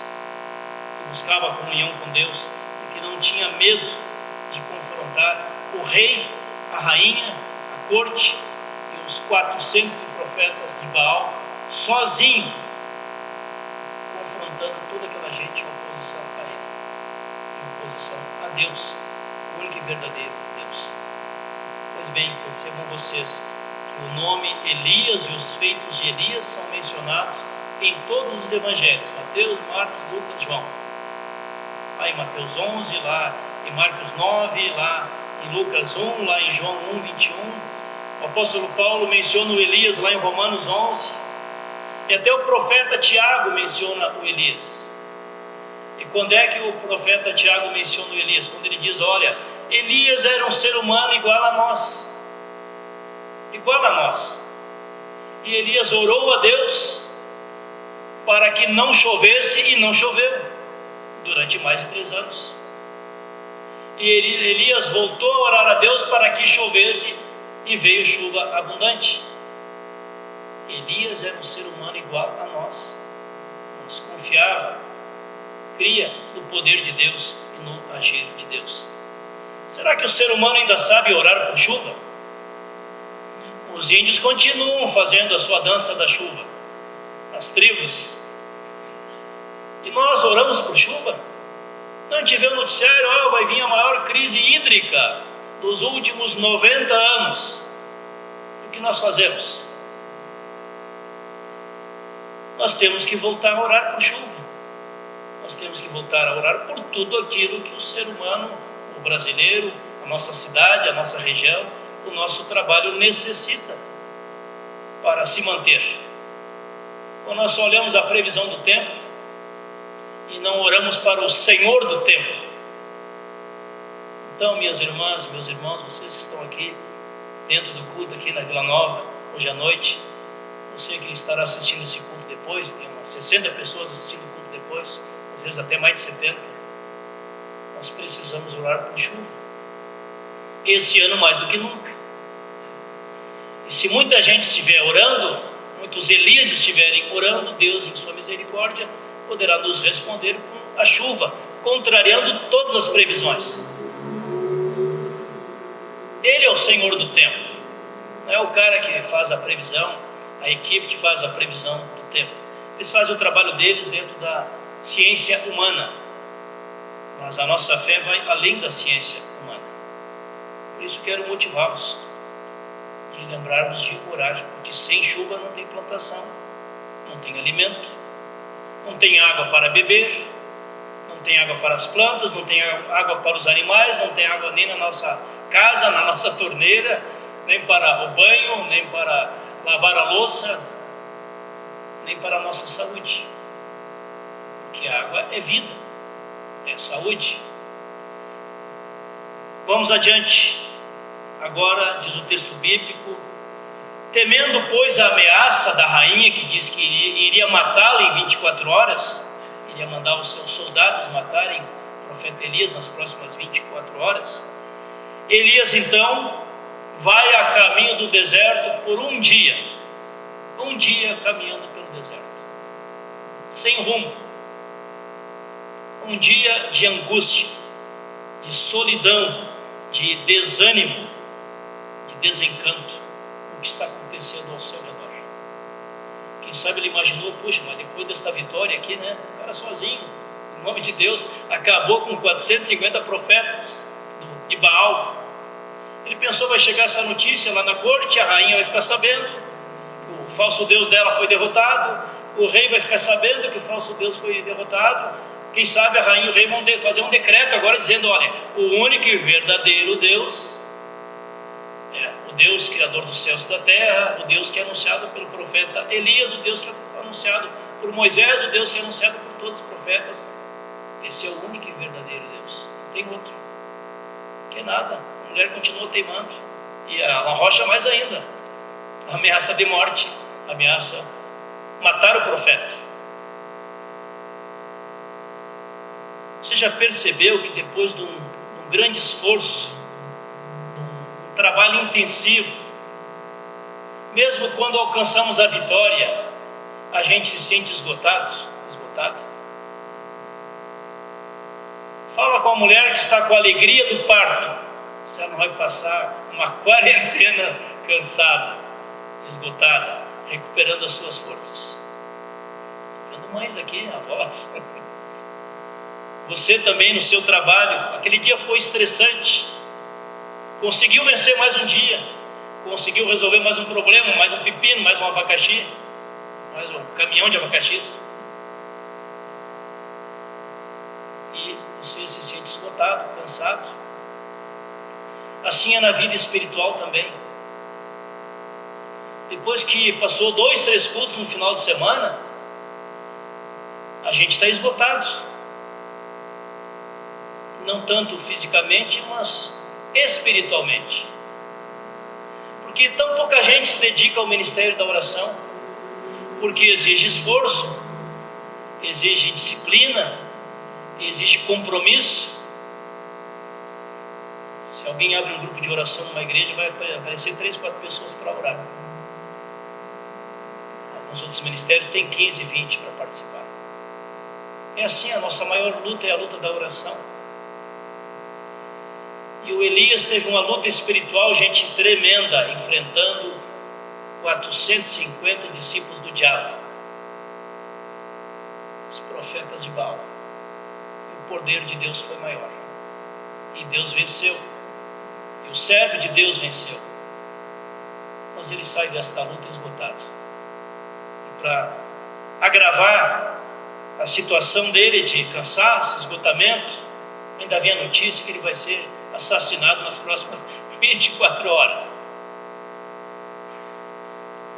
que buscava a comunhão com Deus e que não tinha medo de confrontar o rei, a rainha, a corte e os 400 profetas de Baal, sozinho, confrontando toda aquela gente em oposição a ele, em oposição a Deus, o único e verdadeiro Deus. Pois bem, percebam vocês que o nome Elias e os feitos de Elias são mencionados em todos os evangelhos, Mateus, Marcos, Lucas, João. Lá em Mateus 11, lá em Marcos 9, lá em Lucas 1, lá em João 1, 21. O apóstolo Paulo menciona o Elias lá em Romanos 11. E até o profeta Tiago menciona o Elias. E quando é que o profeta Tiago menciona o Elias? Quando ele diz, olha, Elias era um ser humano igual a nós. Igual a nós. E Elias orou a Deus para que não chovesse, e não choveu durante mais de 3 anos. E Elias voltou a orar a Deus para que chovesse, e veio chuva abundante. Elias era um ser humano igual a nós, mas confiava, cria no poder de Deus e no agir de Deus. Será que o ser humano ainda sabe orar por chuva? Os índios continuam fazendo a sua dança da chuva, as tribos. E nós oramos por chuva? Não, a gente vê o noticiário, vai vir a maior crise hídrica dos últimos 90 anos. O que nós fazemos? Nós temos que voltar a orar por chuva. Nós temos que voltar a orar por tudo aquilo que o ser humano, o brasileiro, a nossa cidade, a nossa região, o nosso trabalho necessita para se manter. Quando nós só olhamos a previsão do tempo e não oramos para o Senhor do tempo. Então, minhas irmãs e meus irmãos, vocês que estão aqui dentro do culto aqui na Vila Nova, hoje à noite, você que estará assistindo esse culto depois, tem umas 60 pessoas assistindo o culto depois, às vezes até mais de 70, nós precisamos orar por chuva, esse ano mais do que nunca. E se muita gente estiver orando, muitos Elias estiverem orando, Deus em sua misericórdia poderá nos responder com a chuva, contrariando todas as previsões. Ele é o Senhor do tempo, não é o cara que faz a previsão, a equipe que faz a previsão do tempo. Eles fazem o trabalho deles dentro da ciência humana, mas a nossa fé vai além da ciência humana. Por isso quero motivá-los e lembrarmos de orar, porque sem chuva não tem plantação, não tem alimento, não tem água para beber, não tem água para as plantas, não tem água para os animais, não tem água nem na nossa casa, na nossa torneira, nem para o banho, nem para lavar a louça, nem para a nossa saúde, porque a água é vida, é saúde. Vamos adiante. Agora diz o texto bíblico, temendo pois a ameaça da rainha que diz que iria matá-lo em 24 horas, iria mandar os seus soldados matarem o profeta Elias nas próximas 24 horas, Elias então vai a caminho do deserto por um dia caminhando pelo deserto, sem rumo, um dia de angústia, de solidão, de desânimo, de desencanto, o que está acontecendo ao seu redor. Quem sabe ele imaginou, puxa, mas depois desta vitória aqui, né, o cara sozinho, em nome de Deus, acabou com 450 profetas de Baal. Ele pensou, vai chegar essa notícia lá na corte, a rainha vai ficar sabendo, o falso Deus dela foi derrotado, o rei vai ficar sabendo que o falso Deus foi derrotado, quem sabe a rainha e o rei vão fazer um decreto agora dizendo, olha, o único e verdadeiro Deus é o Deus criador dos céus e da terra, o Deus que é anunciado pelo profeta Elias, o Deus que é anunciado por Moisés, o Deus que é anunciado por todos os profetas. Esse é o único e verdadeiro Deus, não tem outro. Que nada, a mulher continua teimando, e a rocha mais ainda, ameaça de morte, ameaça matar o profeta. Você já percebeu que depois de um grande esforço, trabalho intensivo. Mesmo quando alcançamos a vitória, a gente se sente esgotado. Fala com a mulher que está com a alegria do parto, se ela não vai passar uma quarentena cansada, esgotada, recuperando as suas forças. Vendo mães aqui, avós. Você também no seu trabalho, aquele dia foi estressante, conseguiu vencer mais um dia, conseguiu resolver mais um problema, mais um pepino, mais um abacaxi, mais um caminhão de abacaxis, e você se sente esgotado, cansado. Assim é na vida espiritual também. Depois que passou 2, 3 cultos no final de semana, a gente está esgotado, não tanto fisicamente, mas espiritualmente, porque tão pouca gente se dedica ao ministério da oração, porque exige esforço, exige disciplina, exige compromisso. Se alguém abre um grupo de oração numa igreja, vai aparecer 3, 4 pessoas para orar. Alguns outros ministérios têm 15, 20 para participar. É assim, a nossa maior luta é a luta da oração. E o Elias teve uma luta espiritual, gente, tremenda, enfrentando 450 discípulos do diabo, os profetas de Baal. E o poder de Deus foi maior, e Deus venceu, e o servo de Deus venceu. Mas ele sai desta luta esgotado. E para agravar a situação dele de cansaço, esgotamento, ainda vem a notícia que ele vai ser assassinado nas próximas 24 horas.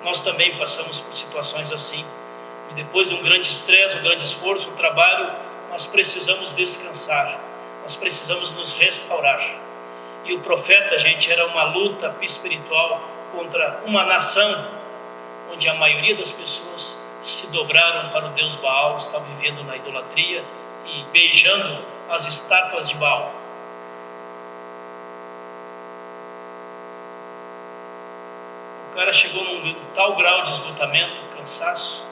Nós também passamos por situações assim, e depois de um grande estresse, um grande esforço, um trabalho, nós precisamos descansar, nós precisamos nos restaurar. E o profeta, gente, era uma luta espiritual contra uma nação onde a maioria das pessoas se dobraram para o Deus Baal, estavam vivendo na idolatria e beijando as estátuas de Baal. O cara chegou num tal grau de esgotamento, cansaço,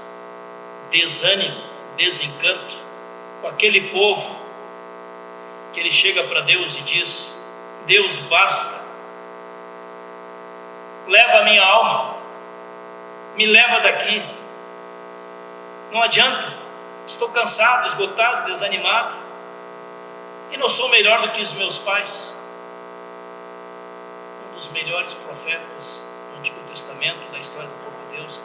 desânimo, desencanto com aquele povo, que ele chega para Deus e diz: Deus, basta, leva a minha alma, me leva daqui, não adianta, estou cansado, esgotado, desanimado, e não sou melhor do que os meus pais. Um dos melhores profetas do Antigo Testamento, da história do povo de Deus,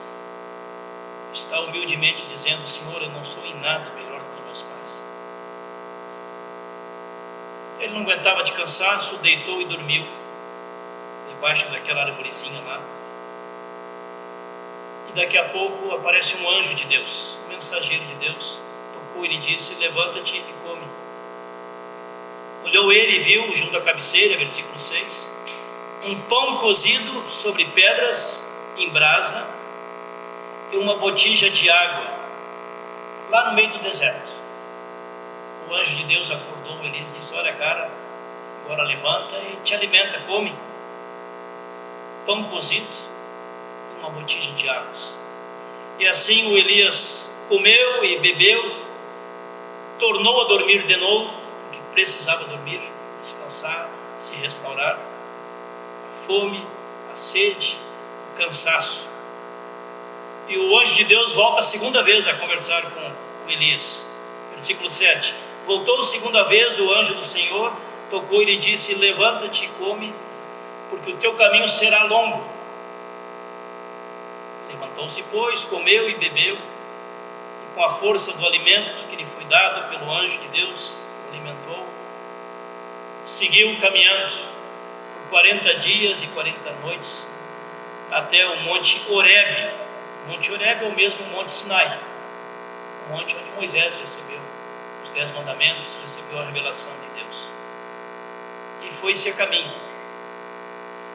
está humildemente dizendo: Senhor, eu não sou em nada melhor que os meus pais. Ele não aguentava de cansaço, deitou e dormiu debaixo daquela arvorezinha lá. E daqui a pouco aparece um anjo de Deus, um mensageiro de Deus, tocou e lhe disse: levanta-te e come. Olhou ele e viu, junto à cabeceira, versículo 6, um pão cozido sobre pedras em brasa e uma botija de água, lá no meio do deserto. O anjo de Deus acordou Elias e disse: olha, cara, agora levanta e te alimenta, come. Pão cozido e uma botija de águas. E assim o Elias comeu e bebeu, tornou a dormir de novo, porque precisava dormir, descansar, se restaurar. A fome, a sede, o cansaço. E o anjo de Deus volta a segunda vez a conversar com o Elias. Versículo 7. Voltou segunda vez o anjo do Senhor, tocou e lhe disse: levanta-te e come, porque o teu caminho será longo. Levantou-se, pois, comeu e bebeu, e com a força do alimento que lhe foi dado pelo anjo de Deus, alimentou, seguiu caminhando por 40 dias e 40 noites, até o monte Horebe. O monte Horebe é o mesmo monte Sinai, o monte onde Moisés recebeu os 10 mandamentos, recebeu a revelação de Deus. E foi-se a caminho.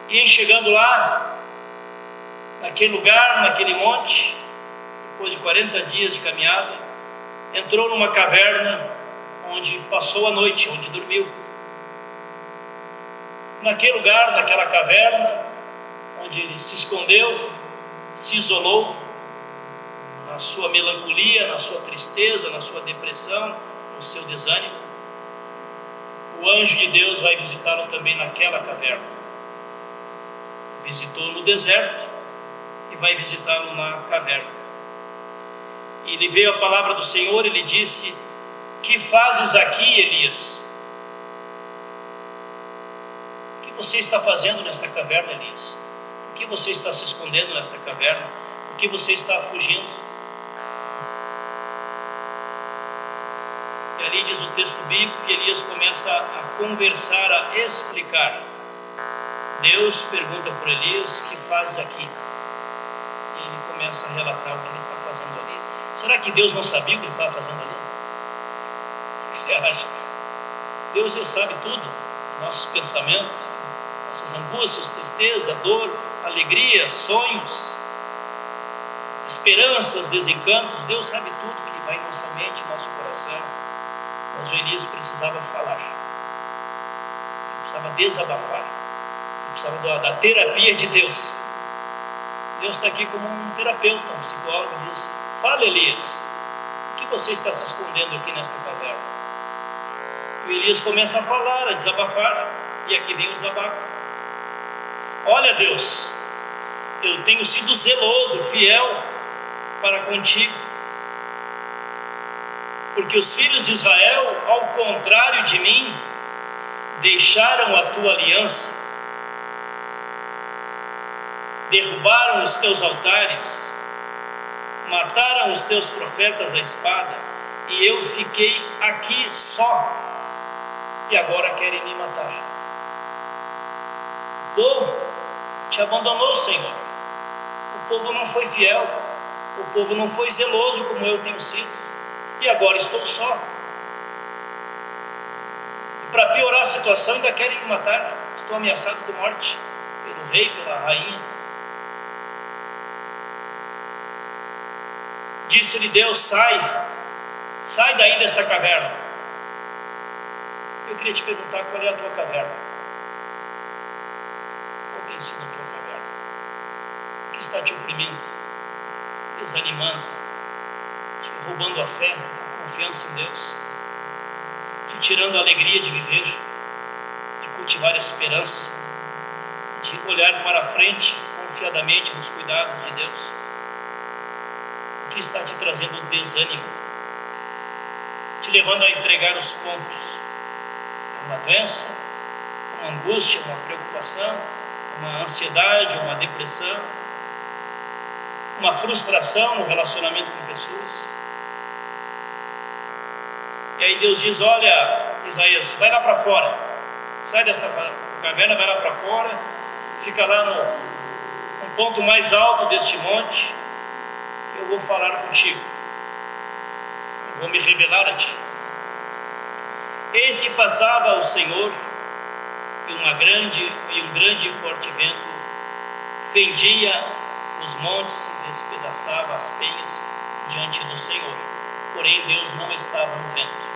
E em chegando lá, naquele lugar, naquele monte, depois de 40 dias de caminhada, entrou numa caverna onde passou a noite, onde dormiu. naquele lugar, naquela caverna, onde ele se escondeu, se isolou, na sua melancolia, na sua tristeza, na sua depressão, no seu desânimo, o anjo de Deus vai visitá-lo também naquela caverna. Visitou no deserto e vai visitá-lo na caverna. E lhe veio a palavra do Senhor e lhe disse: que fazes aqui, Elias? O que você está fazendo nesta caverna, Elias? O que você está se escondendo nesta caverna? O que você está fugindo? E ali diz o texto bíblico que Elias começa a conversar, a explicar. Deus pergunta para Elias: que fazes aqui? E ele começa a relatar o que ele está fazendo ali. Será que Deus não sabia o que ele estava fazendo ali? O que você acha? Deus já sabe tudo, nossos pensamentos, nossas angústias, tristeza, dor, alegria, sonhos, esperanças, desencantos. Deus sabe tudo que vai em nossa mente, em nosso coração. Mas o Elias precisava falar, precisava desabafar, precisava da terapia de Deus. Deus está aqui como um terapeuta, um psicólogo, diz: fala, Elias, o que você está se escondendo aqui nesta caverna? E o Elias começa a falar, a desabafar, e aqui vem o desabafo. Olha, Deus, eu tenho sido zeloso, fiel para contigo, porque os filhos de Israel, ao contrário de mim, deixaram a tua aliança, derrubaram os teus altares, mataram os teus profetas à espada, e eu fiquei aqui só, e agora querem me matar. O povo te abandonou, Senhor. O povo não foi fiel, o povo não foi zeloso como eu tenho sido, e agora estou só. E para piorar a situação, ainda querem me matar. Estou ameaçado de morte pelo rei, pela rainha. Disse-lhe Deus: sai daí desta caverna. Eu queria te perguntar: qual é a tua caverna? Qual tem sido a tua caverna? O que está te oprimindo, desanimando, te roubando a fé, a confiança em Deus, te tirando a alegria de viver, de cultivar a esperança, de olhar para a frente confiadamente nos cuidados de Deus? O que está te trazendo desânimo, te levando a entregar os pontos? Uma doença, uma angústia, uma preocupação, uma ansiedade, uma depressão, uma frustração no relacionamento com pessoas. E aí Deus diz: olha, Isaías, vai lá para fora, sai dessa caverna, vai lá para fora, fica lá no ponto mais alto deste monte. Eu vou falar contigo, eu vou me revelar a ti. Eis que passava o Senhor, e um grande e forte vento fendia os montes e despedaçava as penhas diante do Senhor. Porém Deus não estava no vento.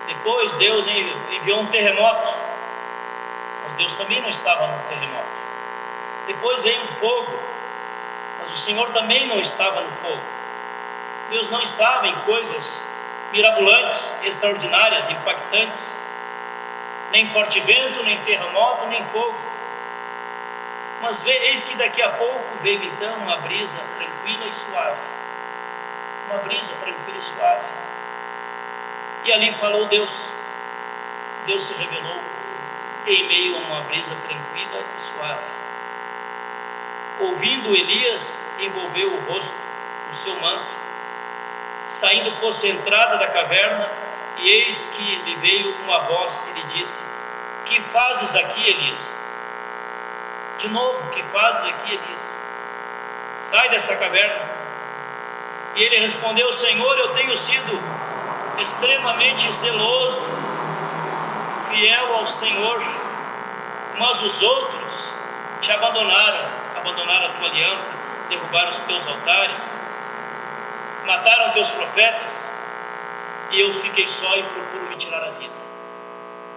Depois Deus enviou um terremoto, mas Deus também não estava no terremoto. Depois veio um fogo, mas o Senhor também não estava no fogo. Deus não estava em coisas mirabolantes, extraordinárias, impactantes, nem forte vento, nem terremoto, nem fogo. Mas eis que daqui a pouco veio então uma brisa tranquila e suave. Uma brisa tranquila e suave. E ali falou Deus. Deus se revelou em meio a uma brisa tranquila e suave. Ouvindo, Elias envolveu o rosto no seu manto, saindo pôs-se à entrada da caverna, e eis que lhe veio uma voz e lhe disse: que fazes aqui, Elias? De novo, que fazes aqui, Elias? Sai desta caverna. E ele respondeu: Senhor, eu tenho sido extremamente zeloso, fiel ao Senhor, mas os outros te abandonaram a tua aliança, derrubaram os teus altares, mataram teus profetas, e eu fiquei só e procuro me tirar a vida.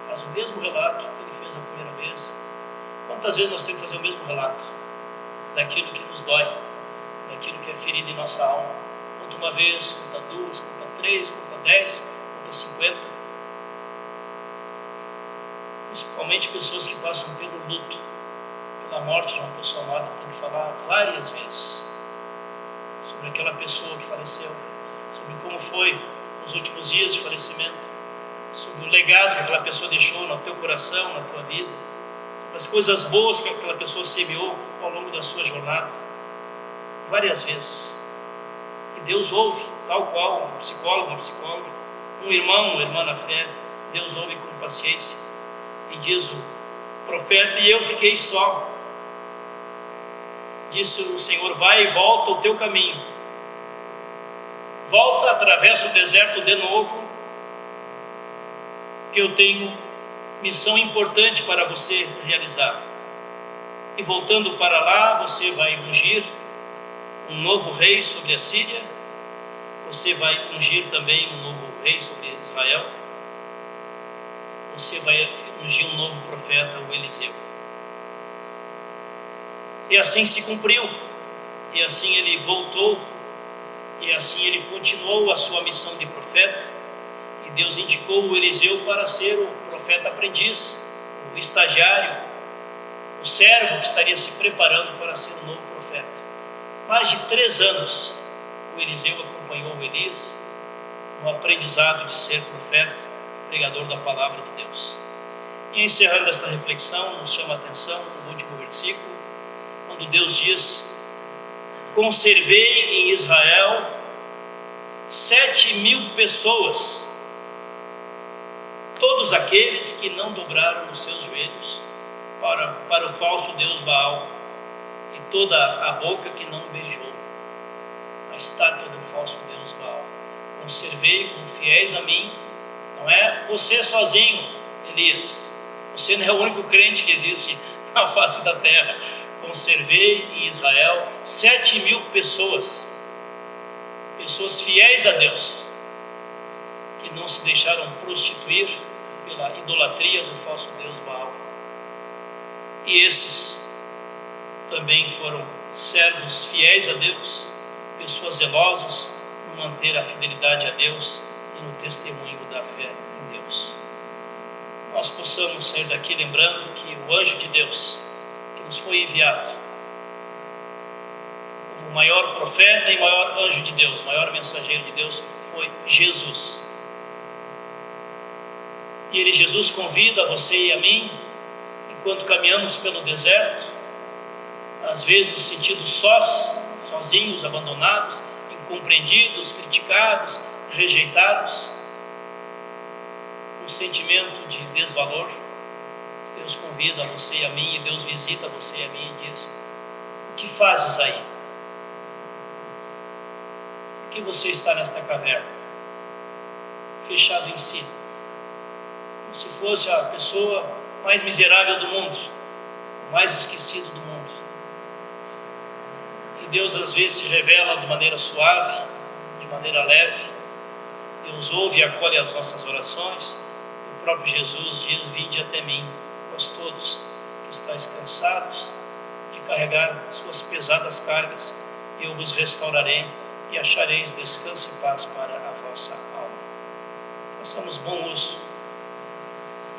Faz o mesmo relato que ele fez a primeira vezes? Quantas vezes nós temos que fazer o mesmo relato daquilo que nos dói, daquilo que é ferido em nossa alma? Conta uma vez, conta duas, conta três, conta 10, conta 50. Principalmente pessoas que passam pelo luto, pela morte de uma pessoa amada, tem que falar várias vezes sobre aquela pessoa que faleceu, sobre como foi os últimos dias de falecimento, sobre o legado que aquela pessoa deixou no teu coração, na tua vida, as coisas boas que aquela pessoa semeou ao longo da sua jornada, várias vezes. E Deus ouve, tal qual um psicólogo, uma psicóloga, um irmão, uma irmã na fé. Deus ouve com paciência. E diz o profeta: e eu fiquei só. Disse o Senhor: vai e volta o teu caminho. Volta, atravessa o deserto de novo, que eu tenho missão importante para você realizar. E voltando para lá, você vai ungir um novo rei sobre a Síria. Você vai ungir também um novo rei sobre Israel. Você vai ungir um novo profeta, o Eliseu. E assim se cumpriu. E assim ele voltou. E assim ele continuou a sua missão de profeta. E Deus indicou o Eliseu para ser o profeta aprendiz, o estagiário, o servo que estaria se preparando para ser o novo profeta. Mais de 3 anos o Eliseu acompanhou o Elias no aprendizado de ser profeta, pregador da palavra de Deus. E encerrando esta reflexão, nos chama a atenção o último versículo, quando Deus diz: conservei em Israel 7.000 pessoas, todos aqueles que não dobraram os seus joelhos para o falso Deus Baal, e toda a boca que não beijou a estátua do falso Deus Baal. Conservei como fiéis a mim. Não é você sozinho, Elias. Você não é o único crente que existe na face da terra. Conservei em Israel 7.000 pessoas, pessoas fiéis a Deus, que não se deixaram prostituir pela idolatria do falso Deus Baal. E esses também foram servos fiéis a Deus, pessoas zelosas no manter a fidelidade a Deus e no testemunho da fé em Deus. Nós possamos sair daqui lembrando que o anjo de Deus, que nos foi enviado como o maior profeta e maior anjo de Deus, o maior mensageiro de Deus, foi Jesus. E ele, Jesus, convida você e a mim, enquanto caminhamos pelo deserto, às vezes no sentido sozinhos, abandonados, incompreendidos, criticados, rejeitados, um sentimento de desvalor. Deus convida você e a mim, e Deus visita você e a mim e diz: o que fazes aí? Por que você está nesta caverna, fechado em si, como se fosse a pessoa mais miserável do mundo, o mais esquecido do mundo? E Deus às vezes se revela de maneira suave, de maneira leve. Deus ouve e acolhe as nossas orações. O próprio Jesus diz: vinde até mim, vós todos que estáis cansados de carregar suas pesadas cargas, e eu vos restaurarei e achareis descanso e paz para a vossa alma. Façamos bom uso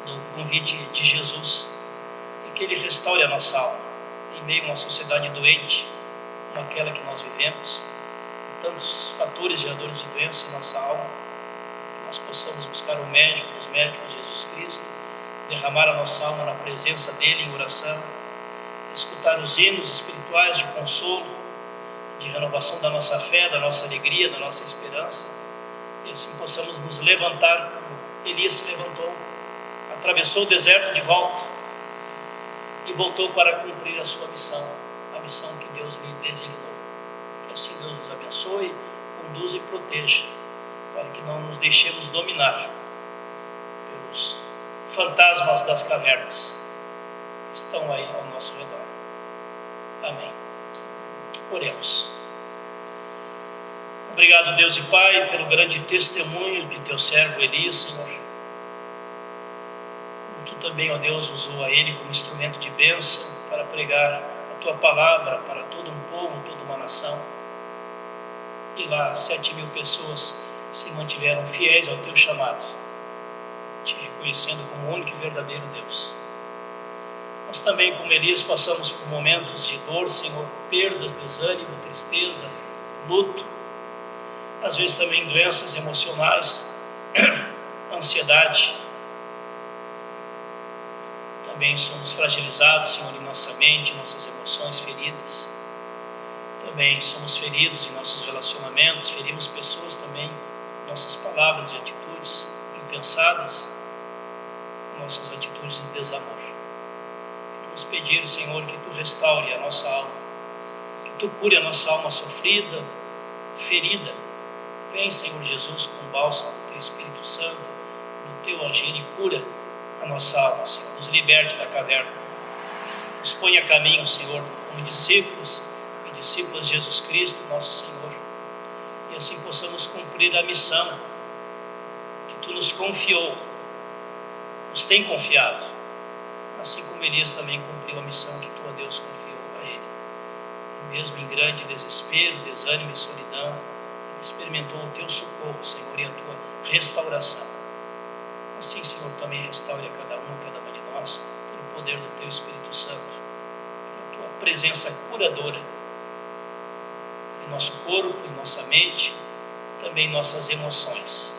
do convite de Jesus e que Ele restaure a nossa alma em meio a uma sociedade doente como aquela que nós vivemos, tantos fatores geradores de doença em nossa alma. Que nós possamos buscar o médico, os médicos de Jesus Cristo, derramar a nossa alma na presença dEle em oração, escutar os hinos espirituais de consolo, de renovação da nossa fé, da nossa alegria, da nossa esperança, e assim possamos nos levantar como Elias se levantou, atravessou o deserto de volta e voltou para cumprir a sua missão, a missão que Deus lhe designou. Que assim Deus nos abençoe, conduza e proteja, para que não nos deixemos dominar pelos fantasmas das cavernas que estão aí ao nosso redor. Amém. Oremos. Obrigado, Deus e Pai, pelo grande testemunho de teu servo Elias, Senhor. Tu também, ó Deus, usou a ele como instrumento de bênção para pregar a tua palavra para todo um povo, toda uma nação. E lá 7.000 pessoas se mantiveram fiéis ao teu chamado, te reconhecendo como o único e verdadeiro Deus. Nós também, como Elias, passamos por momentos de dor, Senhor, perdas, desânimo, tristeza, luto, às vezes também doenças emocionais, ansiedade. Também somos fragilizados, Senhor, em nossa mente, em nossas emoções feridas. Também somos feridos em nossos relacionamentos, ferimos pessoas também, nossas palavras e atitudes impensadas, nossas atitudes de desamor. Queremos pedir, Senhor, que Tu restaure a nossa alma, que Tu cure a nossa alma sofrida, ferida. Vem, Senhor Jesus, com o bálsamo do Teu Espírito Santo, no Teu agir, e cura a nossa alma, Senhor. Nos liberte da caverna, nos ponha a caminho, Senhor, como discípulos e discípulas de Jesus Cristo, nosso Senhor, e assim possamos cumprir a missão que Tu nos confiou, nos tem confiado, assim como Elias também cumpriu a missão que Tu, ó Deus, confiou a ele. E mesmo em grande desespero, desânimo e solidão, ele experimentou o Teu socorro, Senhor, e a Tua restauração. Assim, Senhor, também restaure a cada um, cada uma de nós, pelo poder do Teu Espírito Santo, pela Tua presença curadora em nosso corpo, em nossa mente, também em nossas emoções.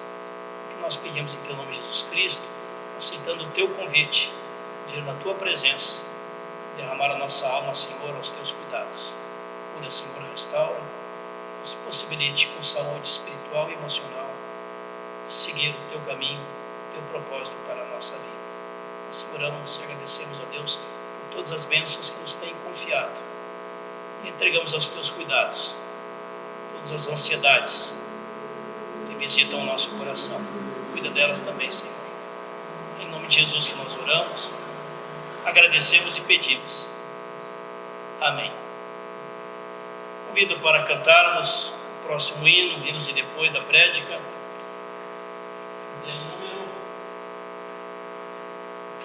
O que nós pedimos em Teu nome, Jesus Cristo, aceitando o Teu convite de ir na Tua presença, derramar a nossa alma, Senhor, aos Teus cuidados. Cura, Senhor, restaura, nos possibilite com saúde espiritual e emocional seguir o Teu caminho, Teu propósito para a nossa vida. Nós oramos e agradecemos a Deus por todas as bênçãos que nos tem confiado e entregamos aos Teus cuidados todas as ansiedades que visitam o nosso coração. Cuida delas também, Senhor. Em nome de Jesus que nós oramos, agradecemos e pedimos. Amém. Convido para cantarmos o próximo hino, hinos de depois da prédica, de número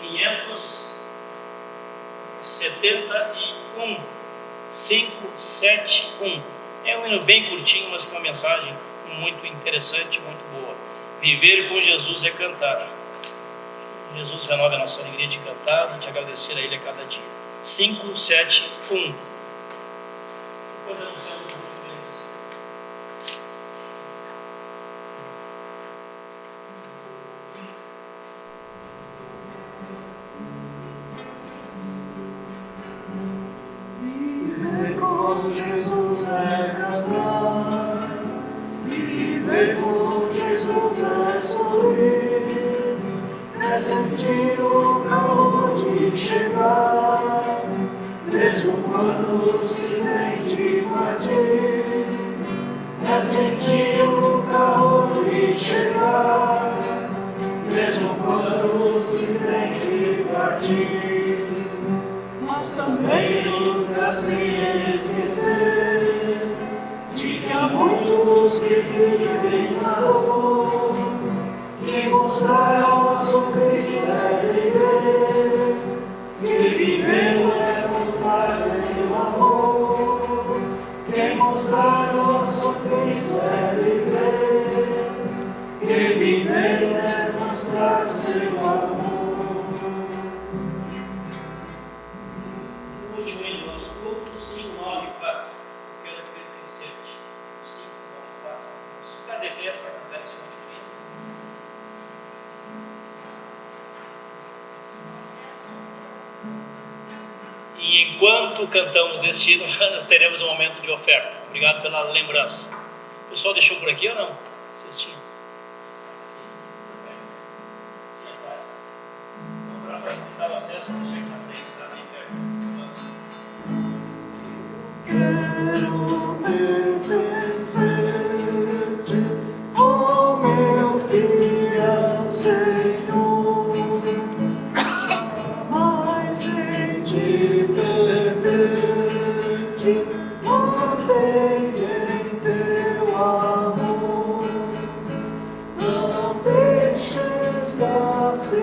571, 571. É um hino bem curtinho, mas com uma mensagem muito interessante, muito boa. Viver com Jesus é cantar. Jesus renova a nossa alegria de cantar e de agradecer a Ele a cada dia. 571. Depois anunciamos o último deles. Viver com Jesus é cantar, viver com Jesus é sorrir, é sentir o calor de chegar, mesmo quando se tem de partir, é sentir o calor de chegar, mesmo quando se tem de partir, mas também nunca se esquecer de que há muitos que vivem na dor, que mostrar nosso Cristo é viver, que vivendo é mostrar seu amor, que mostrar nosso Cristo é viver, que vivendo é mostrar seu amor. O último hino do nosso culto, 594, pela pertencente. 594. Ficar decreto para cantar esse último hino. E enquanto cantamos este hino, teremos um momento de oferta. Obrigado pela lembrança. O pessoal deixou por aqui ou não? Vocês tinham? Aqui atrás. Então, para facilitar o acesso, vou deixar aqui na frente, está bem perto. Quero pertencer-te, ó meu fiel Senhor, jamais hei de perder-te, mantém em teu amor, não deixes vacilar.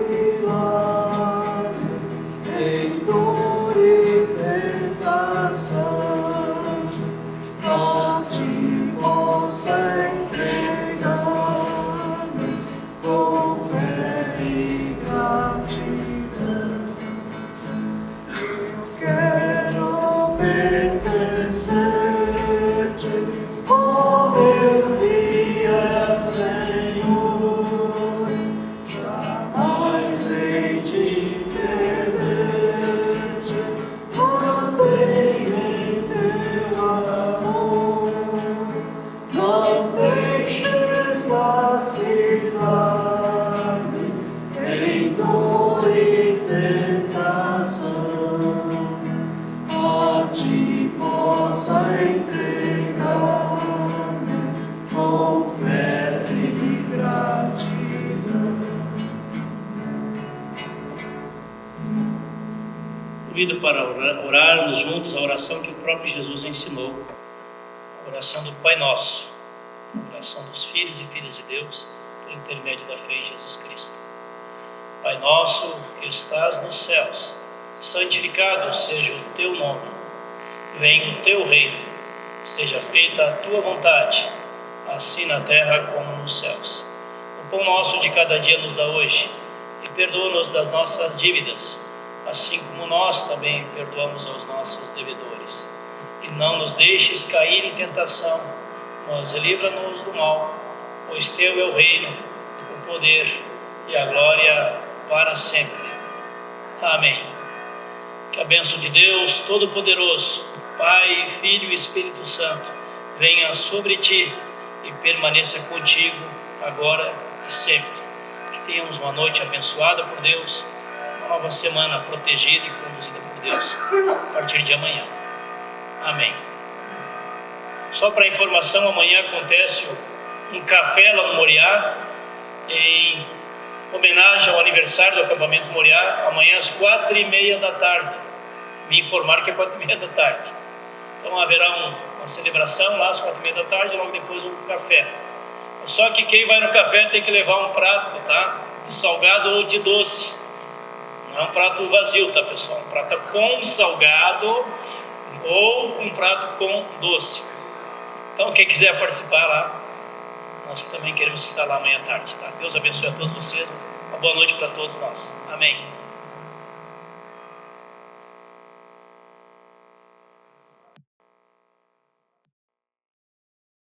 não deixes vacilar-me em dor e tentação, a ti possa entregar-me com fé e gratidão. Convido para orarmos juntos a oração que o próprio Jesus ensinou, a oração do Pai Nosso, a oração dos filhos e filhas de Deus, por intermédio da fé em Jesus Cristo. Pai nosso que estás nos céus, santificado seja o teu nome. Venha o teu reino, seja feita a tua vontade, assim na terra como nos céus. O pão nosso de cada dia nos dá hoje, e perdoa-nos das nossas dívidas, assim como nós também perdoamos aos nossos devedores. E não nos deixes cair em tentação, mas livra-nos do mal, pois teu é o reino, o poder e a glória para sempre. Amém. Que a bênção de Deus Todo-Poderoso, Pai, Filho e Espírito Santo, venha sobre ti e permaneça contigo agora e sempre. Que tenhamos uma noite abençoada por Deus, uma nova semana protegida e conduzida por Deus a partir de amanhã. Amém. Só para informação, amanhã acontece um café lá no Moriá, em homenagem ao aniversário do acampamento Moriá, amanhã às 4h30 da tarde. Me informaram que é 4h30 da tarde. Então haverá uma celebração lá às 4h30 da tarde, e logo depois um café. Só que quem vai no café tem que levar um prato, tá? De salgado ou de doce. Não é um prato vazio, tá, pessoal? Um prato com salgado ou um prato com doce. Então quem quiser participar lá, nós também queremos estar lá amanhã à tarde, tá? Deus abençoe a todos vocês. Uma boa noite para todos nós. Amém.